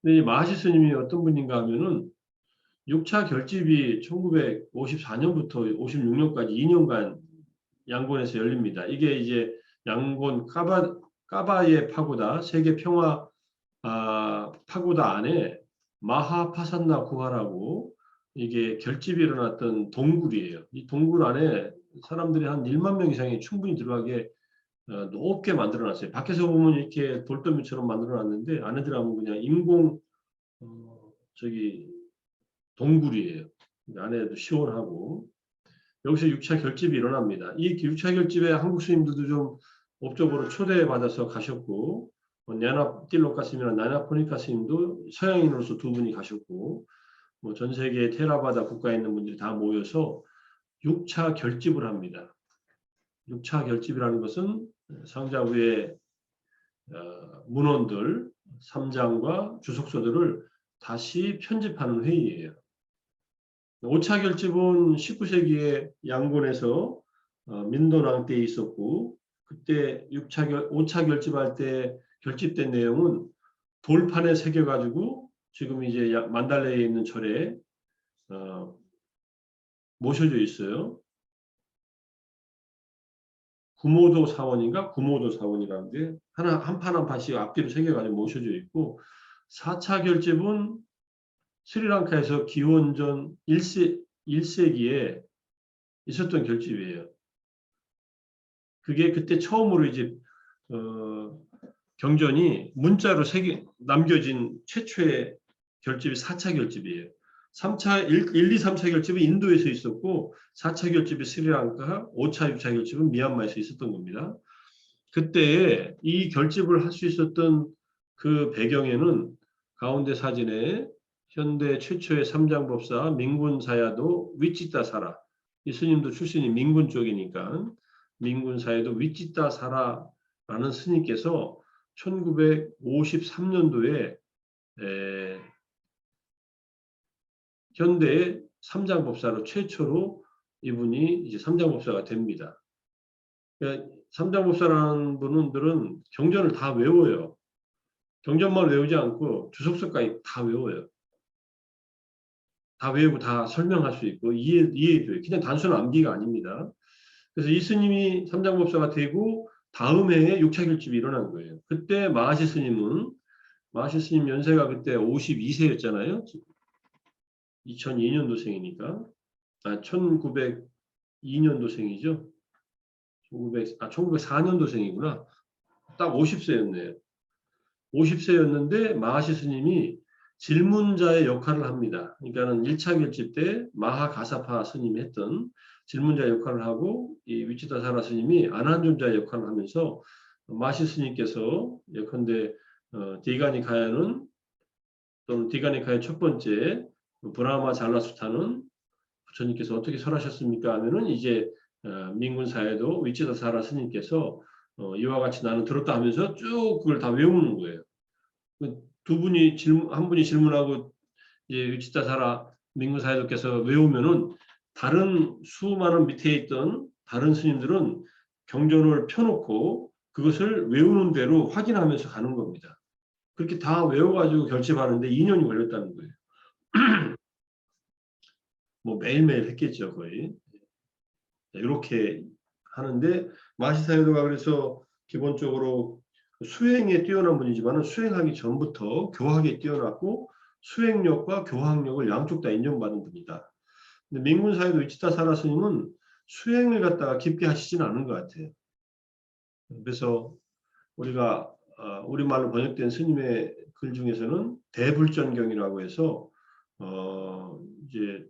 근데 이 마하시 스님이 어떤 분인가 하면은 6차 결집이 1954년부터 56년까지 2년간 양곤에서 열립니다. 이게 이제 양곤 까바의 파고다, 세계 평화 파고다 안에 마하파산나 구하라고 이게 결집이 일어났던 동굴이에요. 이 동굴 안에 사람들이 한 1만 명 이상이 충분히 들어가게 높게 만들어놨어요. 밖에서 보면 이렇게 돌더미처럼 만들어놨는데 안에 들어가면 그냥 인공 동굴이에요. 안에도 시원하고 여기서 6차 결집이 일어납니다. 이 6차 결집에 한국 스님들도 좀 업적으로 초대받아서 가셨고 냐나 띠로카 스님이나 나나포니카 스님도 서양인으로서 두 분이 가셨고 뭐 전 세계 테라바다 국가에 있는 분들이 다 모여서 6차 결집을 합니다. 6차 결집이라는 것은 상자 위에 문헌들, 삼장과 주석서들을 다시 편집하는 회의예요. 5차 결집은 19세기에 양곤에서 민도낭 때에 있었고 그때 5차 결집할 때 결집된 내용은 돌판에 새겨가지고 지금 이제 만달레에 있는 절에 모셔져 있어요. 구모도 사원인가? 구모도 사원이라는데 한 판 한 판씩 앞뒤로 새겨가지고 모셔져 있고 4차 결집은 스리랑카에서 기원전 1세기에 있었던 결집이에요. 그게 그때 처음으로 이제 경전이 문자로 남겨진 최초의 결집이 4차 결집이에요. 1, 2, 3차 결집은 인도에서 있었고 4차 결집이 스리랑카, 5차, 6차 결집은 미얀마에서 있었던 겁니다. 그때에 이 결집을 할 수 있었던 그 배경에는 가운데 사진에 현대 최초의 삼장법사 민군사야도 위치다사라, 이 스님도 출신이 민군 쪽이니까 민군사야도 위치다사라라는 스님께서 1953년도에 현대의 삼장법사로 최초로 이분이 이제 삼장법사가 됩니다. 그러니까 삼장법사라는 분들은 경전을 다 외워요. 경전만 외우지 않고 주석서까지 다 외워요. 다 외우고 다 설명할 수 있고 이해해줘요. 그냥 단순한 암기가 아닙니다. 그래서 이 스님이 삼장법사가 되고 다음 해에 6차 결집이 일어난 거예요. 그때 마하시 스님 연세가 그때 52세였잖아요. 2002년도생이니까. 1902년도생이죠. 1904년도생이구나. 딱 50세였네요. 50세였는데 마하시 스님이 질문자의 역할을 합니다. 그러니까는 1차 결집 때 마하가사파 스님이 했던 질문자 역할을 하고 이 위치다사라 스님이 아난존자의 역할을 하면서 마하시 스님께서 예컨대 디가니카야는 또는 디가니카의 첫 번째 브라마 잘라수타는 부처님께서 어떻게 설하셨습니까? 하면은 이제 민군사에도 위치다사라 스님께서 이와 같이 나는 들었다 하면서 쭉 그걸 다 외우는 거예요. 두 분이 한 분이 질문하고 이제 위치다사라 민군사에도께서 외우면은 다른 수많은 밑에 있던 다른 스님들은 경전을 펴놓고 그것을 외우는 대로 확인하면서 가는 겁니다. 그렇게 다 외워가지고 결집하는데 2년이 걸렸다는 거예요. 뭐 매일매일 했겠죠, 거의. 이렇게 하는데 마시사유도가 그래서 기본적으로 수행에 뛰어난 분이지만 수행하기 전부터 교학에 뛰어났고 수행력과 교학력을 양쪽 다 인정받은 분이다. 근데 민군사유도 위치다사라 스님은 수행을 갖다가 깊게 하시지는 않은 것 같아요. 그래서 우리가 우리말로 번역된 스님의 글 중에서는 대불전경이라고 해서 이제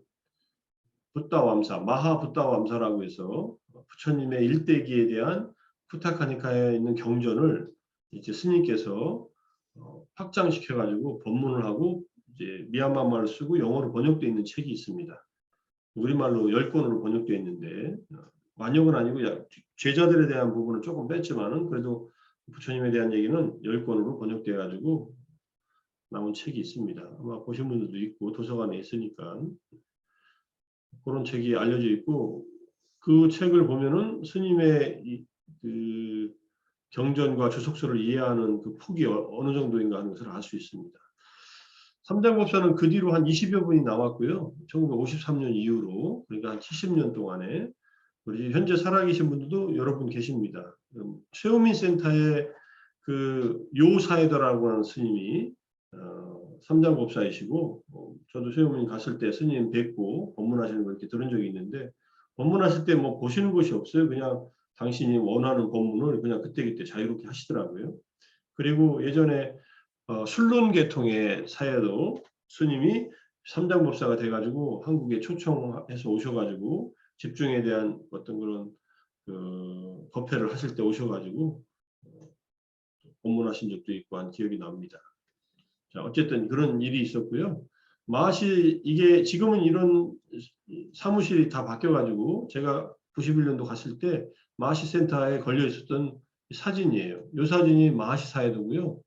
붓다암사, 마하붓다암사라고 해서 부처님의 일대기에 대한 후타카니카에 있는 경전을 이제 스님께서 확장시켜 가지고 법문을 하고 이제 미얀마 말을 쓰고 영어로 번역되어 있는 책이 있습니다. 우리말로 10권으로 번역되어 있는데 완역은 아니고 제자들에 대한 부분은 조금 뺐지만은 그래도 부처님에 대한 얘기는 10권으로 번역되어 가지고 나온 책이 있습니다. 아마 보신 분들도 있고 도서관에 있으니까 그런 책이 알려져 있고 그 책을 보면은 스님의 그 경전과 주석서를 이해하는 그 폭이 어느 정도인가 하는 것을 알 수 있습니다. 삼장법사는 그 뒤로 한 20여 분이 나왔고요. 1953년 이후로 그러니까 한 70년 동안에 우리 현재 살아계신 분들도 여러 분 계십니다. 최우민 센터의 그 요사에더라고 하는 스님이 삼장법사이시고 저도 최우민 갔을 때 스님 뵙고 법문하시는 거 이렇게 들은 적이 있는데 법문하실 때 뭐 보시는 것이 없어요. 그냥 당신이 원하는 법문을 그냥 그때그때 자유롭게 하시더라고요. 그리고 예전에 순론계통의 사회도 스님이 삼장법사가 돼가지고 한국에 초청해서 오셔가지고 집중에 대한 어떤 그런 그 법회를 하실 때 오셔가지고 법문하신 적도 있고 한 기억이 납니다. 자, 어쨌든 그런 일이 있었고요. 마하시 이게 지금은 이런 사무실이 다 바뀌어가지고 제가 91년도 갔을 때 마하시 센터에 걸려 있었던 사진이에요. 이 사진이 마하시 사회도고요.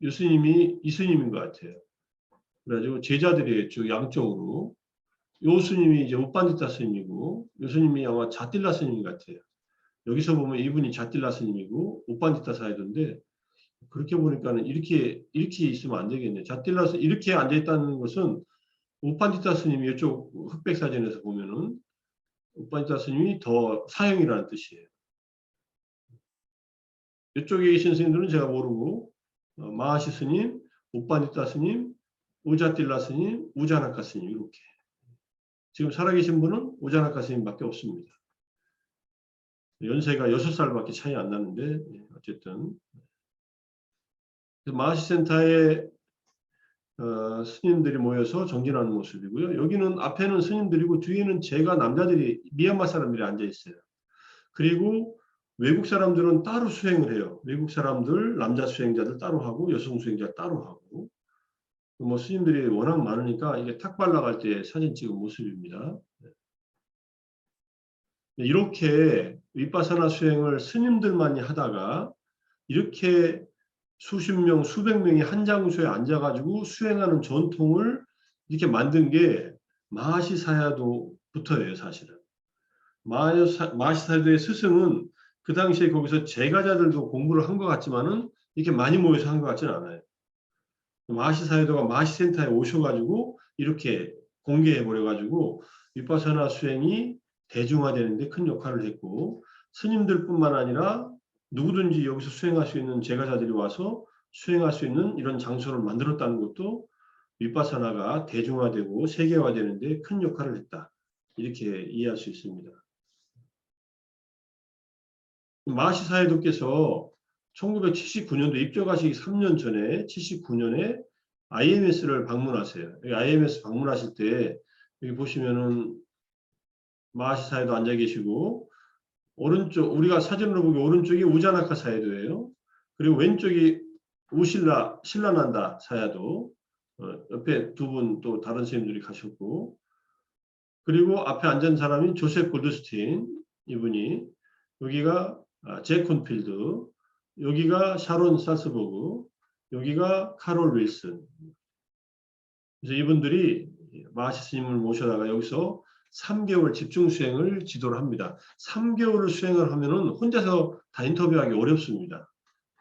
유스님이 이스님인 것 같아요. 그래가지고 제자들이 쭉 양쪽으로 요 스님이 이제 우빤디타 스님이고 요 스님이 아마 자틸라 스님 같아요. 여기서 보면 이분이 자틸라 스님이고 우빤디타 사회도인데 그렇게 보니까는 이렇게 있으면 안 되겠네. 자틸라 스 이렇게 앉아 있다는 것은 우빤디타 스님이 이쪽 흑백 사진에서 보면은 우빤디타 스님이 더 사형이라는 뜻이에요. 이쪽에 계신 스님들은 제가 모르고 마하시 스님, 우빤디타 스님, 우자틸라 스님, 우자나카 스님 이렇게. 지금 살아계신 분은 우자나카 스님밖에 없습니다. 연세가 6살밖에 차이 안 나는데 어쨌든 마하시 센터에 스님들이 모여서 정진하는 모습이고요. 여기는 앞에는 스님들이고 뒤에는 제가 남자들이 미얀마 사람들이 앉아 있어요. 그리고 외국 사람들은 따로 수행을 해요. 외국 사람들 남자 수행자들 따로 하고 여성 수행자 따로 하고 뭐 스님들이 워낙 많으니까 이게 탁 발라갈 때 사진 찍은 모습입니다. 이렇게 윗바사나 수행을 스님들만이 하다가 이렇게 수십 명, 수백 명이 한 장소에 앉아가지고 수행하는 전통을 이렇게 만든 게 마하시 사야도부터예요, 사실은. 마하시 사야도의 스승은 그 당시에 거기서 제가자들도 공부를 한 것 같지만은 이렇게 많이 모여서 한 것 같지는 않아요. 마하시 사야도가 마하시 센터에 오셔가지고 이렇게 공개해버려가지고 윗바사나 수행이 대중화되는데 큰 역할을 했고 스님들뿐만 아니라 누구든지 여기서 수행할 수 있는 제가자들이 와서 수행할 수 있는 이런 장소를 만들었다는 것도 윗바사나가 대중화되고 세계화되는데 큰 역할을 했다. 이렇게 이해할 수 있습니다. 마하시 사야도께서 1979년도 입적하시기 3년 전에 79년에 IMS를 방문하세요. 여기 IMS 방문하실 때 여기 보시면은 마하시 사야도 앉아 계시고 오른쪽 우리가 사진으로 보기 오른쪽이 우자나카 사야도예요. 그리고 왼쪽이 신라난다 사야도. 옆에 두 분 또 다른 선생님들이 가셨고 그리고 앞에 앉은 사람이 조셉 골드스틴 이분이 여기가 제 콘필드 여기가 샤론 살스버그 여기가 카롤 윌슨. 그래서 이분들이 마하시 스님을 모셔다가 여기서 3개월 집중 수행을 지도를 합니다. 3개월을 수행을 하면은 혼자서 다 인터뷰하기 어렵습니다.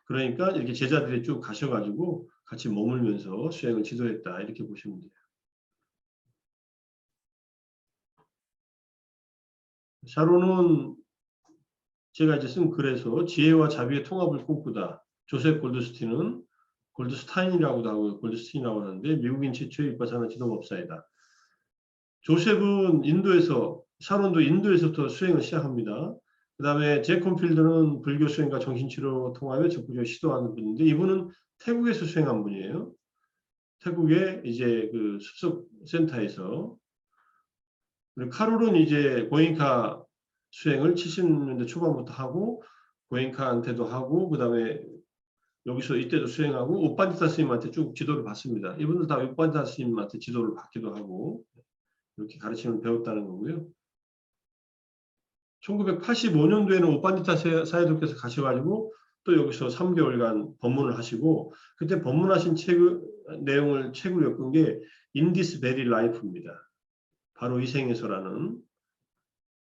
그러니까 이렇게 제자들이 쭉 가셔가지고 같이 머물면서 수행을 지도했다. 이렇게 보시면 돼요. 샤론은 제가 이제 쓴 글에서 지혜와 자비의 통합을 꿈꾸다. 조셉 골드스틴은 골드스타인이라고도 하고 골드스틴이라고 하는데 미국인 최초의 윗바사나 지도법사이다. 조셉은 인도에서 샤론도 인도에서부터 수행을 시작합니다. 그 다음에 제 콘필드는 불교 수행과 정신치료 통합에 적극적으로 시도하는 분인데 이분은 태국에서 수행한 분이에요. 태국의 이제 그 숲속 센터에서. 그리고 카롤은 이제 고잉카 수행을 70년대 초반부터 하고 고잉카한테도 하고 그 다음에 여기서 이때도 수행하고 오빤디타 스님한테 쭉 지도를 받습니다. 이분들 다 오빤디타 스님한테 지도를 받기도 하고 이렇게 가르침을 배웠다는 거고요. 1985년도에는 오빤디타 사야도께서 가셔가지고 또 여기서 3개월간 법문을 하시고 그때 법문하신 내용을 책으로 엮은 게 In This Very Life입니다. 바로 이 생에서라는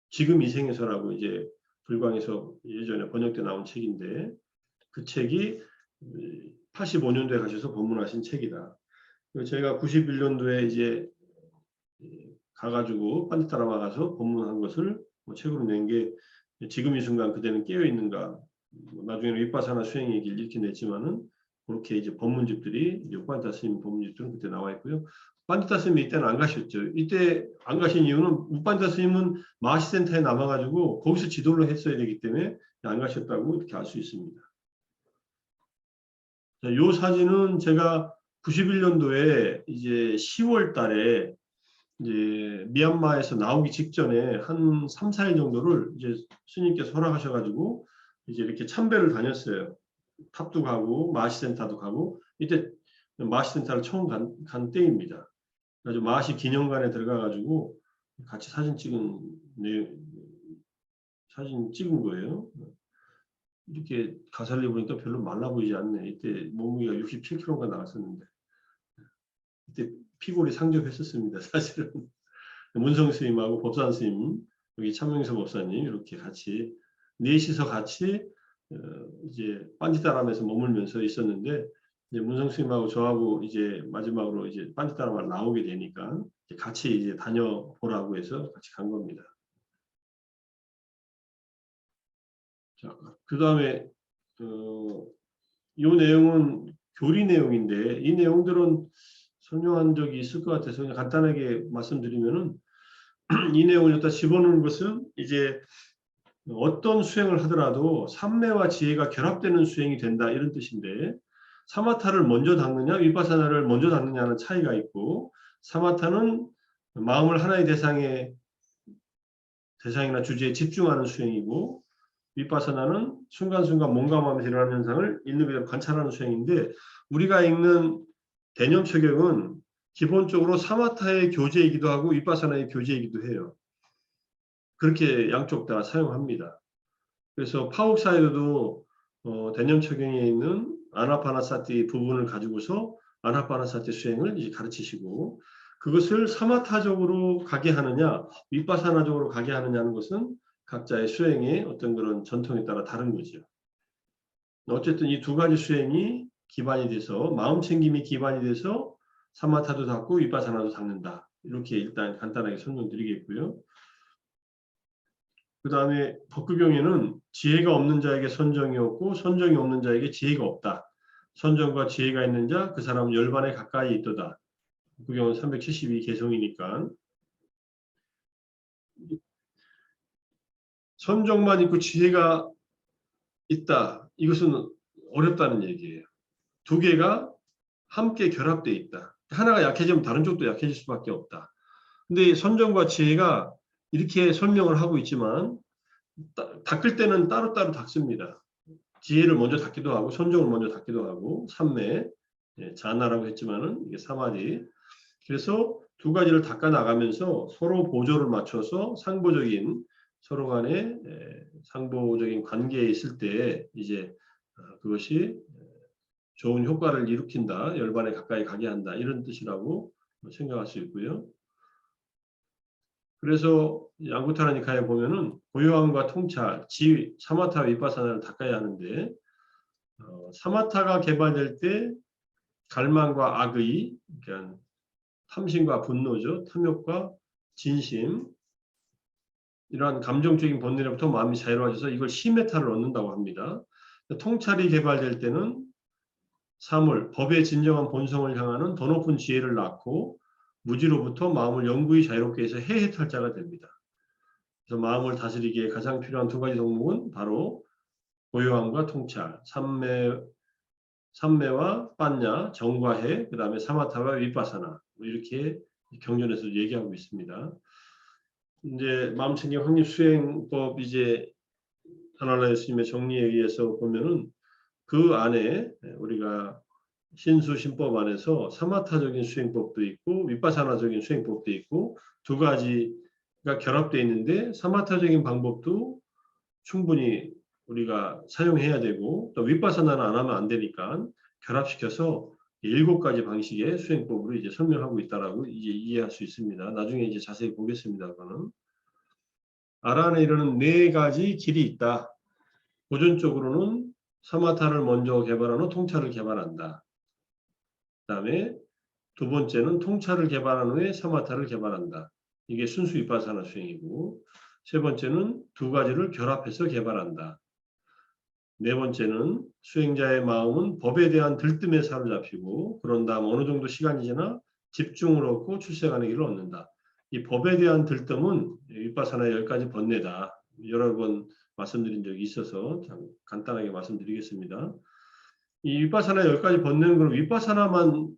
지금 이 생에서라고 이제 불광에서 예전에 번역돼 나온 책인데 그 책이 85년도에 가셔서 법문하신 책이다. 제가 91년도에 이제 가가지고 판디타라마 가서 법문한 것을 책으로 낸 게 지금 이 순간 그대는 깨어 있는가. 나중에는 윗바사나 수행 얘기를 이렇게 냈지만은 그렇게 이제 법문집들이 오빤디타 스님 법문집들은 그때 나와 있고요. 오빤디타 스님이 이때는 안 가셨죠. 이때 안 가신 이유는 오빤디타 스님은 마하시 센터에 남아가지고 거기서 지도를 했어야 되기 때문에 안 가셨다고 이렇게 알 수 있습니다. 자, 요 사진은 제가 91년도에 이제 10월 달에 이제 미얀마에서 나오기 직전에 한 3, 4일 정도를 이제 스님께서 허락하셔가지고 이제 이렇게 참배를 다녔어요. 탑도 가고 마하시 센터도 가고 이때 마하시 센터를 처음 간 때입니다. 그래서 마하시 기념관에 들어가가지고 같이 사진 찍은 거예요. 이렇게 가살리 보니까 별로 말라 보이지 않네. 이때 몸무게가 67kg가 나왔었는데 이때 피골이 상접했었습니다. 사실은 문성 스님하고 법산 스님, 여기 참명서 법사님 이렇게 같이 넷이서 같이 이제 판디타람에서 머물면서 있었는데 이제 문성 스님하고 저하고 이제 마지막으로 이제 판디타람을 나오게 되니까 같이 이제 다녀보라고 해서 같이 간 겁니다. 자, 그 다음에 이 내용은 교리 내용인데 이 내용들은 설명한 적이 있을 것 같아서 그냥 간단하게 말씀드리면은 이 내용을 여기다 집어넣은 것은 이제 어떤 수행을 하더라도 삼매와 지혜가 결합되는 수행이 된다 이런 뜻인데 사마타를 먼저 닦느냐 윗바사나를 먼저 닦느냐는 차이가 있고 사마타는 마음을 하나의 대상이나 주제에 집중하는 수행이고 윗바사나는 순간순간 몸과 마음에서 일어나는 현상을 있는 그대로 관찰하는 수행인데 우리가 읽는 대념초경은 기본적으로 사마타의 교재이기도 하고 윗바사나의 교재이기도 해요. 그렇게 양쪽 다 사용합니다. 그래서 파옥사에도 대념초경에 있는 아나파나사티 부분을 가지고서 아나파나사티 수행을 이제 가르치시고 그것을 사마타적으로 가게 하느냐 윗바사나적으로 가게 하느냐는 것은 각자의 수행의 어떤 그런 전통에 따라 다른 거죠. 어쨌든 이 두 가지 수행이 기반이 돼서 마음 챙김이 기반이 돼서 사마타도 닦고 윗바사나도 닦는다. 이렇게 일단 간단하게 설명드리겠고요. 그 다음에 법규경에는 지혜가 없는 자에게 선정이 없고 선정이 없는 자에게 지혜가 없다. 선정과 지혜가 있는 자 그 사람은 열반에 가까이 있도다. 법규경은 372 개성이니까 선정만 있고 지혜가 있다. 이것은 어렵다는 얘기예요. 두 개가 함께 결합되어 있다. 하나가 약해지면 다른 쪽도 약해질 수밖에 없다. 근데 선정과 지혜가 이렇게 설명을 하고 있지만 닦을 때는 따로따로 닦습니다. 지혜를 먼저 닦기도 하고 선정을 먼저 닦기도 하고 삼매, 자나라고 했지만은 이게 사마디. 그래서 두 가지를 닦아 나가면서 서로 보조를 맞춰서 상보적인 서로 간에 상보적인 관계에 있을 때 이제 그것이 좋은 효과를 일으킨다. 열반에 가까이 가게 한다. 이런 뜻이라고 생각할 수 있고요. 그래서 양구타라 니카에 보면은 고요함과 통찰, 지위, 사마타 윗바사나를 닦아야 하는데 사마타가 개발될 때 갈망과 악의, 그러니까 탐심과 분노죠. 탐욕과 진심 이러한 감정적인 본능으로부터 마음이 자유로워져서 이걸 시메타를 얻는다고 합니다. 통찰이 개발될 때는 사물, 법의 진정한 본성을 향하는 더 높은 지혜를 낳고 무지로부터 마음을 영구히 자유롭게 해서 해해탈자가 됩니다. 그래서 마음을 다스리기에 가장 필요한 두 가지 덕목은 바로 고요함과 통찰, 삼매와 빠냐, 정과 해, 그 다음에 사마타와 윗바사나 이렇게 경전에서 얘기하고 있습니다. 이제 마음챙김 확립 수행법 이제 하나라 예수님의 정리에 의해서 보면은 그 안에 우리가 신수신법 안에서 사마타적인 수행법도 있고 윗바사나적인 수행법도 있고 두 가지가 결합되어 있는데 사마타적인 방법도 충분히 우리가 사용해야 되고 또 윗바사나는 안 하면 안 되니까 결합시켜서 7가지 방식의 수행법으로 이제 설명하고 있다라고 이제 이해할 수 있습니다. 나중에 이제 자세히 보겠습니다. 그거는 아란에 이르는 4가지 길이 있다. 고전적으로는 사마타를 먼저 개발한 후 통찰을 개발한다. 그 다음에 두 번째는 통찰을 개발한 후에 사마타를 개발한다. 이게 순수 윗바사나 수행이고 세 번째는 두 가지를 결합해서 개발한다. 네 번째는 수행자의 마음은 법에 대한 들뜸에 사로잡히고 그런 다음 어느 정도 시간이 지나 집중을 얻고 출세하는 길을 얻는다. 이 법에 대한 들뜸은 윗바사나의 10가지 번뇌다. 여러 번 말씀드린 적이 있어서 간단하게 말씀드리겠습니다. 이 윗바사나의 10가지 번뇌는 그럼 윗바사나만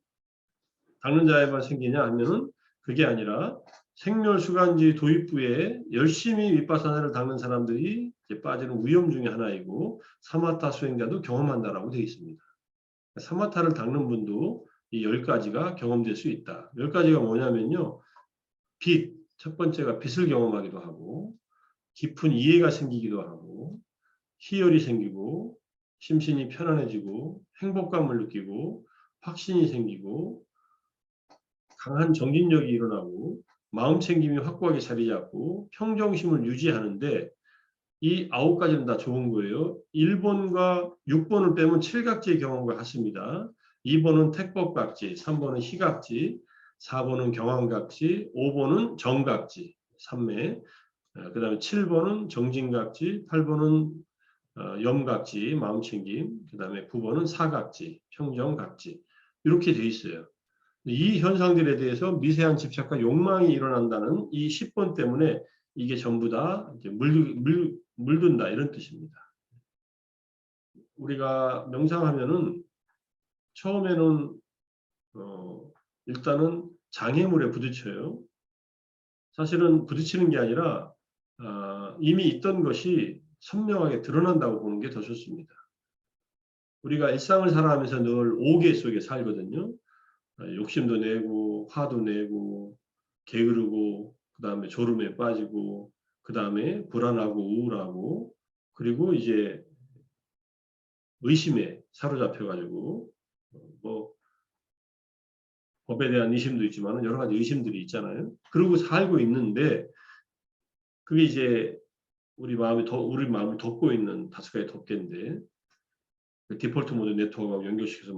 닦는 자에만 생기냐 하면은 그게 아니라 생멸수간지 도입부에 열심히 윗바사나를 닦는 사람들이 이제 빠지는 위험 중에 하나이고 사마타 수행자도 경험한다라고 되어 있습니다. 사마타를 닦는 분도 이 10가지가 경험될 수 있다. 10가지가 뭐냐면요. 빛, 첫 번째가 빛을 경험하기도 하고 깊은 이해가 생기기도 하고 희열이 생기고 심신이 편안해지고 행복감을 느끼고 확신이 생기고 강한 정진력이 일어나고 마음 챙김이 확고하게 자리 잡고 평정심을 유지하는데 이 9가지는 다 좋은 거예요. 1번과 6번을 빼면 칠각지의 경험과 같습니다. 2번은 택법각지, 3번은 희각지, 4번은 경황각지, 5번은 정각지, 삼매, 그 다음에 7번은 정진각지, 8번은 염각지, 마음챙김, 그 다음에 9번은 사각지, 평정각지 이렇게 돼 있어요. 이 현상들에 대해서 미세한 집착과 욕망이 일어난다는 이 10번 때문에 이게 전부 다 이제 물든다 이런 뜻입니다. 우리가 명상하면은 처음에는 일단은 장애물에 부딪혀요. 사실은 부딪히는 게 아니라 이미 있던 것이 선명하게 드러난다고 보는 게 더 좋습니다. 우리가 일상을 살아가면서 늘 오개 속에 살거든요. 욕심도 내고 화도 내고 게으르고 그다음에 졸음에 빠지고 그다음에 불안하고 우울하고 그리고 이제 의심에 사로잡혀 가지고 뭐 법에 대한 의심도 있지만 여러 가지 의심들이 있잖아요. 그러고 살고 있는데 그게 이제 우리 마음을 덮고 있는 다섯 가지 덮개인데 디폴트 모드 네트워크하고 연결시켜서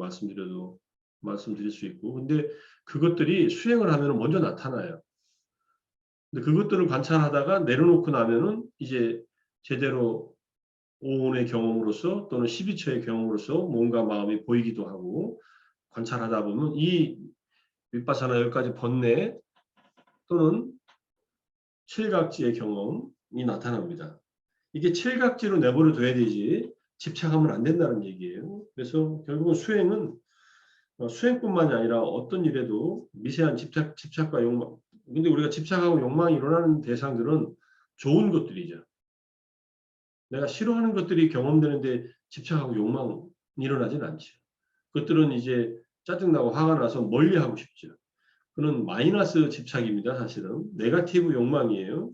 말씀드릴 수 있고 근데 그것들이 수행을 하면 먼저 나타나요. 근데 그것들을 관찰하다가 내려놓고 나면은 이제 제대로 오온의 경험으로서 또는 12처의 경험으로서 뭔가 마음이 보이기도 하고 관찰하다 보면 이 윗바사나 10가지 번뇌 또는 칠각지의 경험이 나타납니다. 이게 칠각지로 내버려 둬야 되지 집착하면 안 된다는 얘기예요. 그래서 결국은 수행은 수행뿐만이 아니라 어떤 일에도 미세한 집착과 욕망. 근데 우리가 집착하고 욕망이 일어나는 대상들은 좋은 것들이죠. 내가 싫어하는 것들이 경험되는데 집착하고 욕망이 일어나진 않죠. 그것들은 이제 짜증나고 화가 나서 멀리하고 싶죠. 그는 마이너스 집착입니다. 사실은 네거티브 욕망이에요.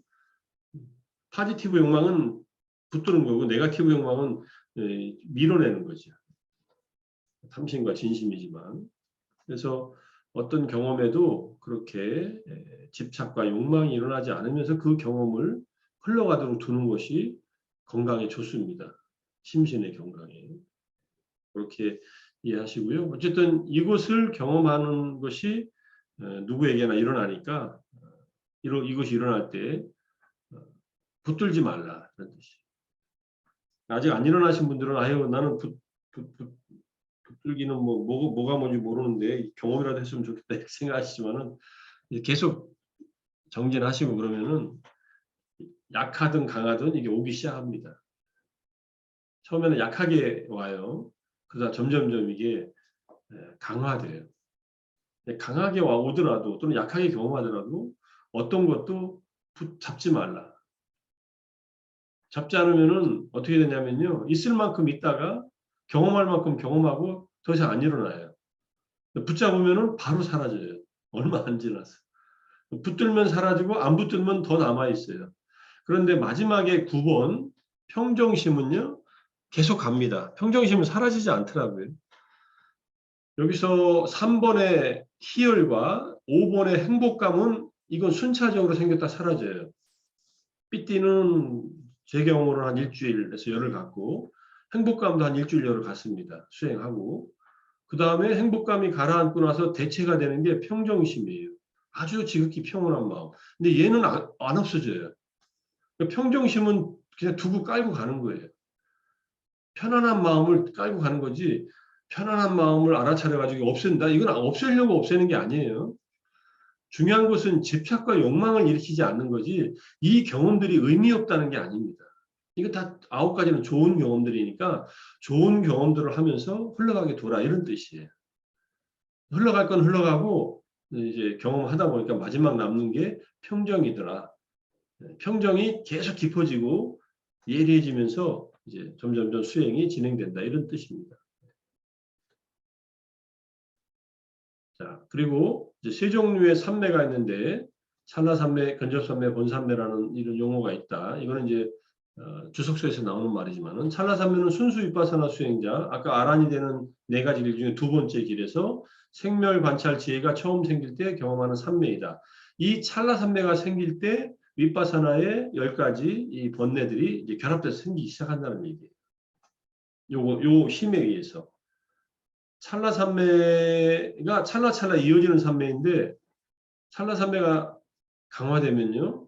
파지티브 욕망은 붙드는 거고 네거티브 욕망은 밀어내는 거죠. 탐심과 진심이지만 그래서 어떤 경험에도 그렇게 집착과 욕망이 일어나지 않으면서 그 경험을 흘러가도록 두는 것이 건강에 좋습니다. 심신의 건강에. 그렇게 이해하시고요. 어쨌든 이것을 경험하는 것이 누구에게나 일어나니까 이것이 일어날 때 붙들지 말라 그런 뜻이. 아직 안 일어나신 분들은 아유 나는 붙들기는 뭐가 뭔지 모르는데 경험이라도 했으면 좋겠다 이렇게 생각하시지만은 계속 정진하시고 그러면은 약하든 강하든 이게 오기 시작합니다. 처음에는 약하게 와요. 그러다 점점점 이게 강화돼요. 강하게 오더라도 또는 약하게 경험하더라도 어떤 것도 잡지 말라. 잡지 않으면은 어떻게 되냐면요. 있을 만큼 있다가 경험할 만큼 경험하고 더 이상 안 일어나요. 붙잡으면은 바로 사라져요. 얼마 안 지나서. 붙들면 사라지고 안 붙들면 더 남아 있어요. 그런데 마지막에 9번 평정심은요. 계속 갑니다. 평정심은 사라지지 않더라고요. 여기서 3번의 희열과 5번의 행복감은 이건 순차적으로 생겼다 사라져요. 삐띠는 제 경험으로 한 일주일에서 열흘 갔고 행복감도 한 일주일 열흘 갔습니다. 수행하고 그 다음에 행복감이 가라앉고 나서 대체가 되는 게 평정심이에요. 아주 지극히 평온한 마음. 근데 얘는 안 없어져요. 평정심은 그냥 두고 깔고 가는 거예요. 편안한 마음을 깔고 가는 거지 편안한 마음을 알아차려가지고 없앤다? 이건 없애려고 없애는 게 아니에요. 중요한 것은 집착과 욕망을 일으키지 않는 거지 이 경험들이 의미 없다는 게 아닙니다. 이거 다 9가지는 좋은 경험들이니까 좋은 경험들을 하면서 흘러가게 둬라 이런 뜻이에요. 흘러갈 건 흘러가고 이제 경험하다 보니까 마지막 남는 게 평정이더라. 평정이 계속 깊어지고 예리해지면서 이제 점점점 수행이 진행된다 이런 뜻입니다. 자, 그리고 이제 세 종류의 삼매가 있는데 찰나삼매, 근접삼매, 본삼매라는 이런 용어가 있다. 이거는 이제 주석서에서 나오는 말이지만은 찰나삼매는 순수 윗바사나 수행자, 아까 아란이 되는 4가지 길 중에 2번째 길에서 생멸 관찰 지혜가 처음 생길 때 경험하는 삼매이다. 이 찰나삼매가 생길 때 윗바사나의 10가지 이 번뇌들이 이제 결합돼서 생기기 시작한다는 얘기예요. 요 힘에 의해서. 찰나삼매가 찰나찰나 이어지는 삼매인데 찰나삼매가 강화되면요.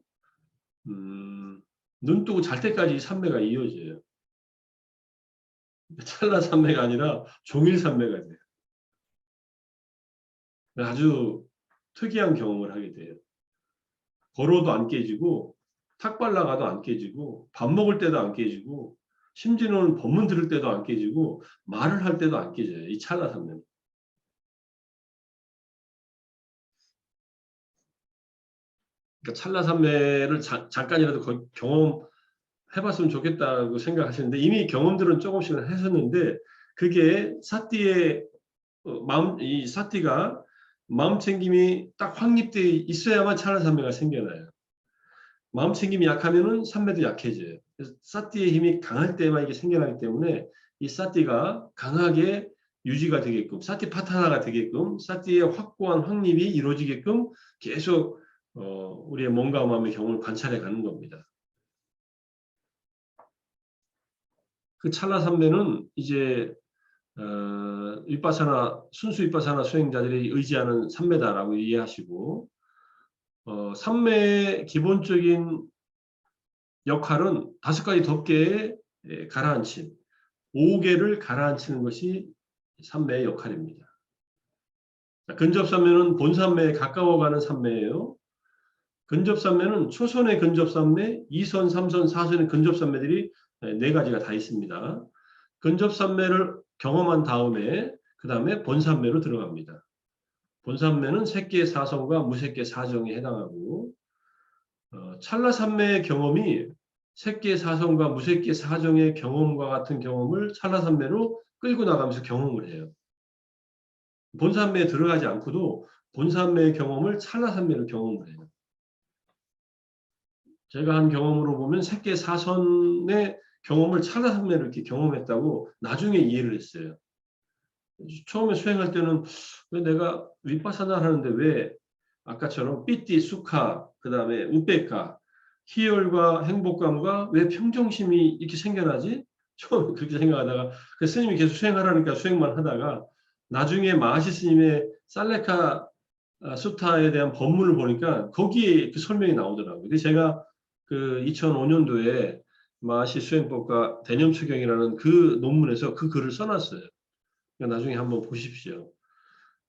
눈 뜨고 잘 때까지 이 삼매가 이어져요. 찰나삼매가 아니라 종일삼매가 돼요. 아주 특이한 경험을 하게 돼요. 걸어도 안 깨지고 탁 발라가도 안 깨지고 밥 먹을 때도 안 깨지고 심지어는 법문 들을 때도 안 깨지고 말을 할 때도 안 깨져요. 이 찰나삼매는. 그러니까 찰나삼매를 잠깐이라도 경험하고 해봤으면 좋겠다고 생각하시는데 이미 경험들은 조금씩은 하셨는데 그게 사띠의 이 사띠가 마음 챙김이 딱 확립되어 있어야만 찰나산매가 생겨나요. 마음 챙김이 약하면은 산매도 약해져요. 그래서 사띠의 힘이 강할 때만 이게 생겨나기 때문에 이 사띠가 강하게 유지가 되게끔 사띠 파타나가 되게끔 사띠의 확고한 확립이 이루어지게끔 계속 우리의 몸과 마음의 경험을 관찰해 가는 겁니다. 그 찰나산매는 이제 윗바사나 순수 윗바사나 수행자들이 의지하는 산매다라고 이해하시고 산매의 기본적인 역할은 5가지 덮개에 가라앉힌 5개를 가라앉히는 것이 산매의 역할입니다. 근접산매는 본산매에 가까워가는 산매예요. 근접산매는 초선의 근접산매, 2선, 3선, 4선의 근접산매들이 4가지가 다 있습니다. 근접산매를 경험한 다음에 그 다음에 본산매로 들어갑니다. 본산매는 색계 사성과 무색계 사정에 해당하고 찰나산매의 경험이 색계 사성과 무색계 사정의 경험과 같은 경험을 찰나산매로 끌고 나가면서 경험을 해요. 본산매에 들어가지 않고도 본산매의 경험을 찰나산매로 경험을 해요. 제가 한 경험으로 보면 색계 사선의 경험을 찰나산매로 이렇게 경험했다고 나중에 이해를 했어요. 처음에 수행할 때는 왜 내가 윗바사나를 하는데 왜 아까처럼 삐띠, 수카, 그 다음에 우베카, 희열과 행복감과 왜 평정심이 이렇게 생겨나지? 처음에 그렇게 생각하다가 그 스님이 계속 수행하라니까 수행만 하다가 나중에 마하시 스님의 살레카 수타에 대한 법문을 보니까 거기에 그 설명이 나오더라고요. 근데 제가 그 2005년도에 마하시 수행법과 대념초경이라는 그 논문에서 그 글을 써놨어요. 그러니까 나중에 한번 보십시오.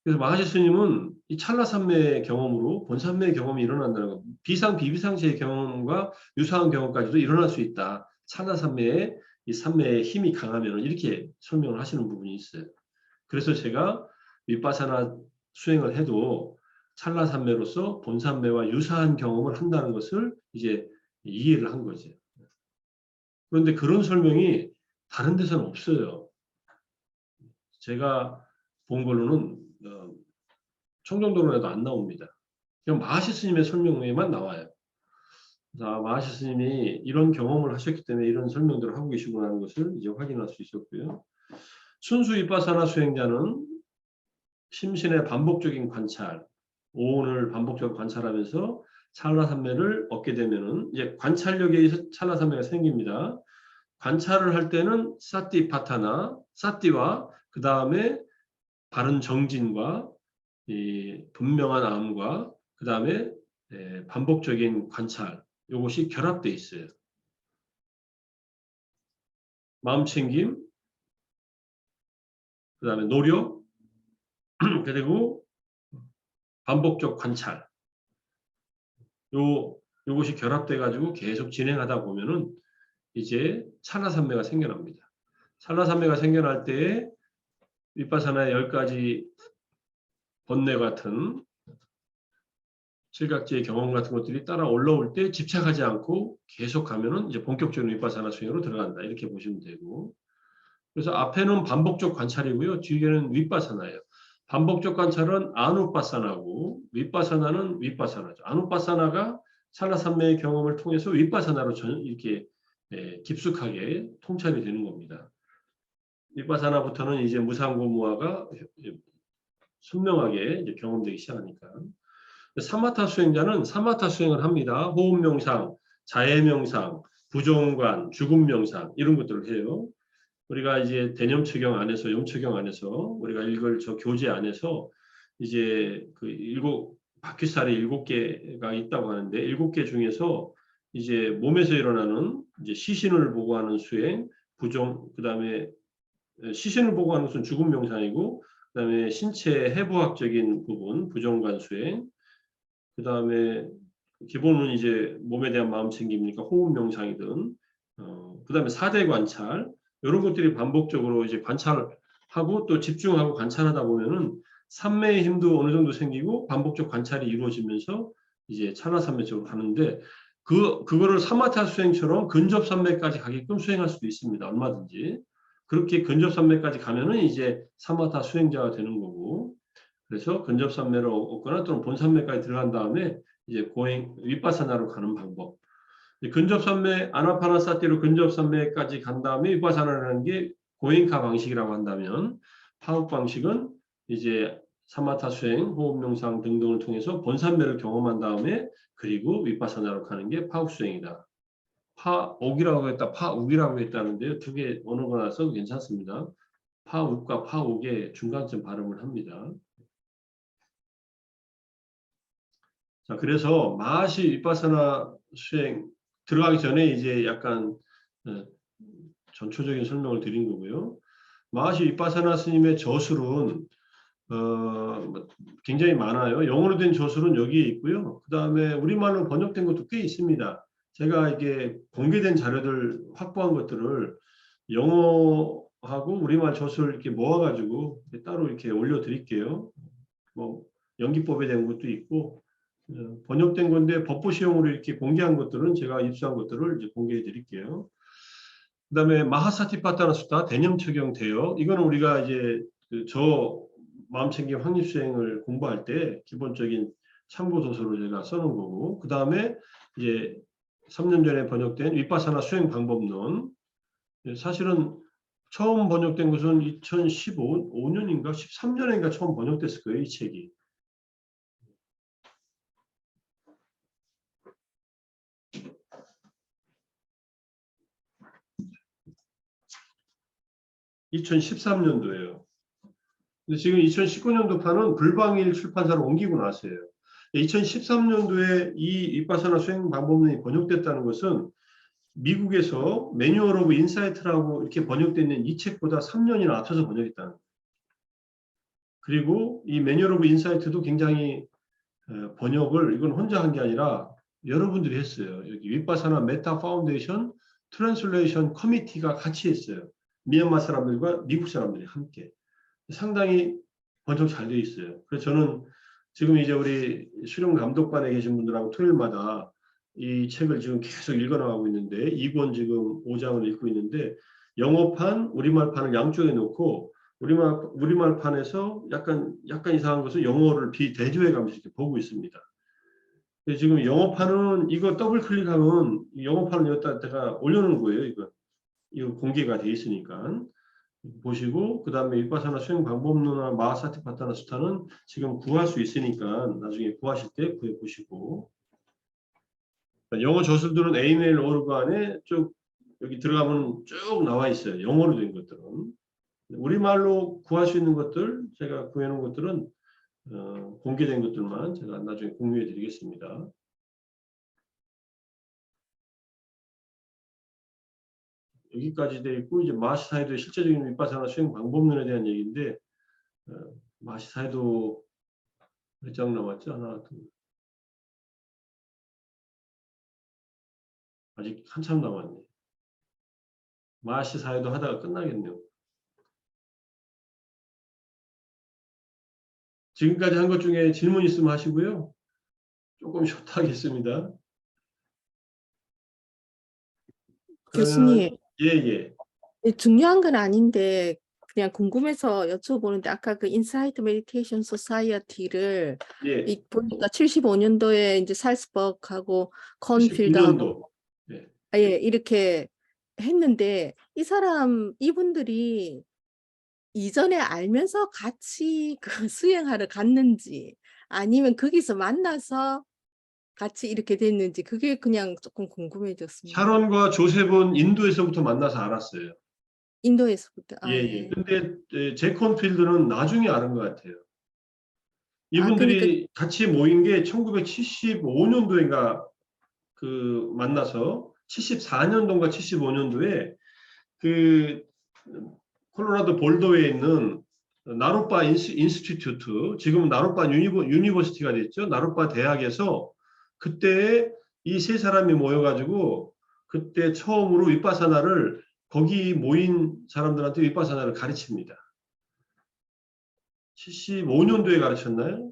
그래서 마하시 스님은 이 찰나산매의 경험으로 본산매의 경험이 일어난다는 것, 비상 비비상시의 경험과 유사한 경험까지도 일어날 수 있다. 찰나산매의 이 산매의 힘이 강하면 이렇게 설명을 하시는 부분이 있어요. 그래서 제가 윗바사나 수행을 해도 찰나산매로서 본산매와 유사한 경험을 한다는 것을 이제 이해를 한 거죠. 그런데 그런 설명이 다른 데서는 없어요. 제가 본 걸로는 청정도론에도 안 나옵니다. 그냥 마하시 스님의 설명에만 나와요. 마하시 스님이 이런 경험을 하셨기 때문에 이런 설명들을 하고 계시구나 하는 것을 이제 확인할 수 있었고요. 순수 윗바사나 수행자는 심신의 반복적인 관찰, 오온을 반복적으로 관찰하면서 찰나산매를 얻게 되면은 이제 관찰력에 의해서 찰나산매가 생깁니다. 관찰을 할 때는 사띠파타나 사띠와 그 다음에 바른 정진과 이 분명한 암과 그 다음에 반복적인 관찰 이것이 결합되어 있어요. 마음챙김, 그 다음에 노력, 그리고 반복적 관찰 요것이 결합돼 가지고 계속 진행하다 보면은 이제 찰나산매가 생겨납니다. 찰나산매가 생겨날 때에 윗바사나의 10가지 번뇌 같은 칠각지의 경험 같은 것들이 따라 올라올 때 집착하지 않고 계속 가면은 이제 본격적인 윗바사나 수행으로 들어간다. 이렇게 보시면 되고. 그래서 앞에는 반복적 관찰이고요. 뒤에는 윗바사나예요. 반복적 관찰은 아누바사나고 윗바사나는 윗바사나죠. 아누바사나가 찰나산매의 경험을 통해서 윗바사나로 이렇게 깊숙하게 통찰이 되는 겁니다. 윗바사나부터는 이제 무상고무화가 선명하게 이제 경험되기 시작하니까. 사마타 수행자는 사마타 수행을 합니다. 호흡 명상, 자해 명상, 부종관, 죽음 명상 이런 것들을 해요. 우리가 이제 대념초경 안에서 염초경 안에서 우리가 읽을 저 교재 안에서 이제 그 바퀴살이 7개가 있다고 하는데 7개 중에서 이제 몸에서 일어나는 이제 시신을 보고 하는 수행, 부종, 그다음에 시신을 보고 하는 것은 죽음 명상이고 그다음에 신체 해부학적인 부분, 부정관 수행, 그다음에 기본은 이제 몸에 대한 마음 챙김이니까 호흡 명상이든 그다음에 4대 관찰 이런 것들이 반복적으로 이제 관찰하고 또 집중하고 관찰하다 보면은 삼매의 힘도 어느 정도 생기고 반복적 관찰이 이루어지면서 이제 찰나산매 쪽으로 가는데 그거를 사마타 수행처럼 근접산매까지 가게끔 수행할 수도 있습니다. 얼마든지. 그렇게 근접산매까지 가면은 이제 사마타 수행자가 되는 거고, 그래서 근접산매를 얻거나 또는 본산매까지 들어간 다음에 이제 고행 윗바사나로 가는 방법. 근접산매 아나파나사티로 근접산매까지 간 다음에 윗바사나라는 게 고행카 방식이라고 한다면, 파욱 방식은 이제 사마타 수행, 호흡 명상 등등을 통해서 본산매를 경험한 다음에 그리고 윗바사나로 가는 게 파욱 수행이다. 파옥이라고 했다, 파욱이라고 했다는데요. 두 개 언어가 써도 괜찮습니다. 파욱과 파옥의 중간점 발음을 합니다. 자, 그래서 마하시 윗바사나 수행 들어가기 전에 이제 약간 전초적인 설명을 드린 거고요. 마하시 윗바사나 스님의 저술은 굉장히 많아요. 영어로 된 저술은 여기에 있고요. 그 다음에 우리말로 번역된 것도 꽤 있습니다. 제가 이게 공개된 자료들 확보한 것들을 영어하고 우리말 저술 이렇게 모아가지고 따로 이렇게 올려드릴게요. 뭐 연기법에 대한 것도 있고 번역된 건데 법보시용으로 이렇게 공개한 것들은 제가 입수한 것들을 이제 공개해 드릴게요. 그 다음에 마하사티파타나 수타 대념처경 대역 이거는 우리가 이제 저 마음챙김 확립수행을 공부할 때 기본적인 참고 도서로 제가 써놓은 거고 그 다음에 이제 3년 전에 번역된 윗바사나 수행 방법론 사실은 처음 번역된 것은 2015년인가 13년인가 처음 번역됐을 거예요. 이 책이. (2013년도예요) 근데 지금 2019년도 판은 불방일 출판사로 옮기고 나서요. 2013년도에 이 윗바사나 수행 방법론이 번역됐다는 것은 미국에서 매뉴얼 오브 인사이트라고 이렇게 번역되는 이 책보다 3년이나 앞서서 번역했다는 거예요. 그리고 이 매뉴얼 오브 인사이트도 굉장히 번역을 이건 혼자 한 게 아니라 여러분들이 했어요. 여기 윗바사나 메타 파운데이션 트랜슬레이션 커미티가 같이 했어요. 미얀마 사람들과 미국 사람들이 함께. 상당히 번역 잘 돼 있어요. 그래서 저는 지금 이제 우리 수련 감독반에 계신 분들하고 토요일마다 이 책을 지금 계속 읽어나가고 있는데 2권 지금 5장을 읽고 있는데 영어판, 우리말판을 양쪽에 놓고 우리말판에서 약간 이상한 것은 영어를 비대조해 가면서 이렇게 보고 있습니다. 지금 영어판은 이거 더블 클릭하면 영어판은 여기다가 올려놓은 거예요. 이거 공개가 돼 있으니까. 보시고 그 다음에 윗바사나 수행 방법론이나 마하사티파타나 수타는 지금 구할 수 있으니까 나중에 구하실 때 구해 보시고 영어 저술들은 AML 오르그 안에 쭉 여기 들어가면 쭉 나와 있어요. 영어로 된 것들은 우리말로 구할 수 있는 것들 제가 구해 놓은 것들은 공개된 것들만 제가 나중에 공유해 드리겠습니다. 여기까지 되어 있고 이제 마하시사이도의 실제적인 윗바사나 수행 방법론에 대한 얘기인데 마하시사이도 몇 장 남았죠? 하나, 둘. 아직 한참 남았네. 마하시사이도 하다가 끝나겠네요. 지금까지 한 것 중에 질문 있으면 하시고요. 조금 쉬었다 하겠습니다. 교수님, 예. 중요한 건 아닌데 그냥 궁금해서 여쭤보는데 아까 그 인사이트 메디테이션 소사이어티를 예. 보니까 75년도에 이제 살스버그하고 컨필드하고 99년도. 예, 이렇게 했는데 이분들이 이전에 알면서 같이 그 수행하러 갔는지 아니면 거기서 만나서 같이 이렇게 됐는지 그게 그냥 조금 궁금해졌습니다. 샤론과 조셉은 인도에서부터 만나서 알았어요. 인도에서부터. 예. 근데 제컨필드는 나중에 아는 것 같아요. 그러니까 이분들이 같이 모인 게 1975년도인가 그 만나서 74년도인가 75년도에 그 콜로라도 볼더에 있는 나룻바 인스티튜트 지금은 나룻바 유니버시티가 됐죠. 나룻바 대학에서 그때 이 세 사람이 모여가지고 그때 처음으로 윗바사나를 거기 모인 사람들한테 윗바사나를 가르칩니다. 75년도에 가르쳤나요?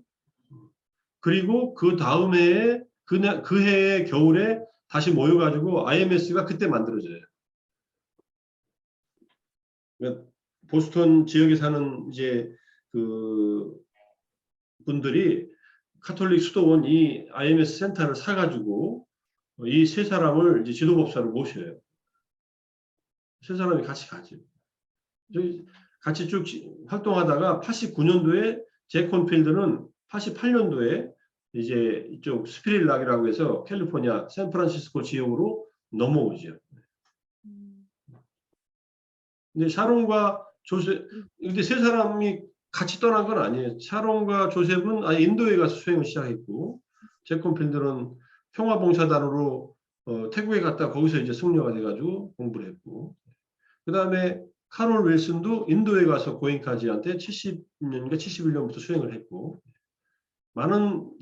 그리고 그 다음 해에 그 해의 겨울에 다시 모여가지고 IMS가 그때 만들어져요. 그러니까 보스턴 지역에 사는 이제 그 분들이 카톨릭 수도원 이 IMS 센터를 사가지고 이 세 사람을 이제 지도법사로 모셔요. 세 사람이 같이 가죠. 저희 같이 쭉 활동하다가 89년도에 제콘 필드는 88년도에 이제 이쪽 스피릿락이라고 해서 캘리포니아 샌프란시스코 지역으로 넘어오죠. 근데 샤론과 조셉, 근데 세 사람이 같이 떠난 건 아니에요. 샤론과 조셉은 아예 인도에 가서 수행을 시작했고, 제콘 필드는 평화봉사단으로 태국에 갔다 거기서 이제 승려가 돼가지고 공부를 했고, 그 다음에 카롤 윌슨도 인도에 가서 고잉카지한테 70년인가 71년부터 수행을 했고,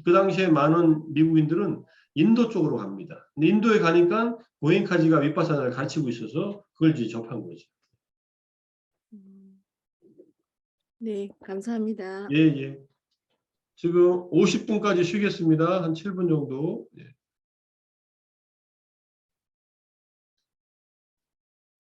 그 당시에 많은 미국인들은 인도 쪽으로 갑니다. 근데 인도에 가니까 고잉카지가 윗바사나를 가르치고 있어서 그걸 이제 접한 거죠. 네, 감사합니다. 예, 예. 지금 50분까지 쉬겠습니다. 한 7분 정도. 예.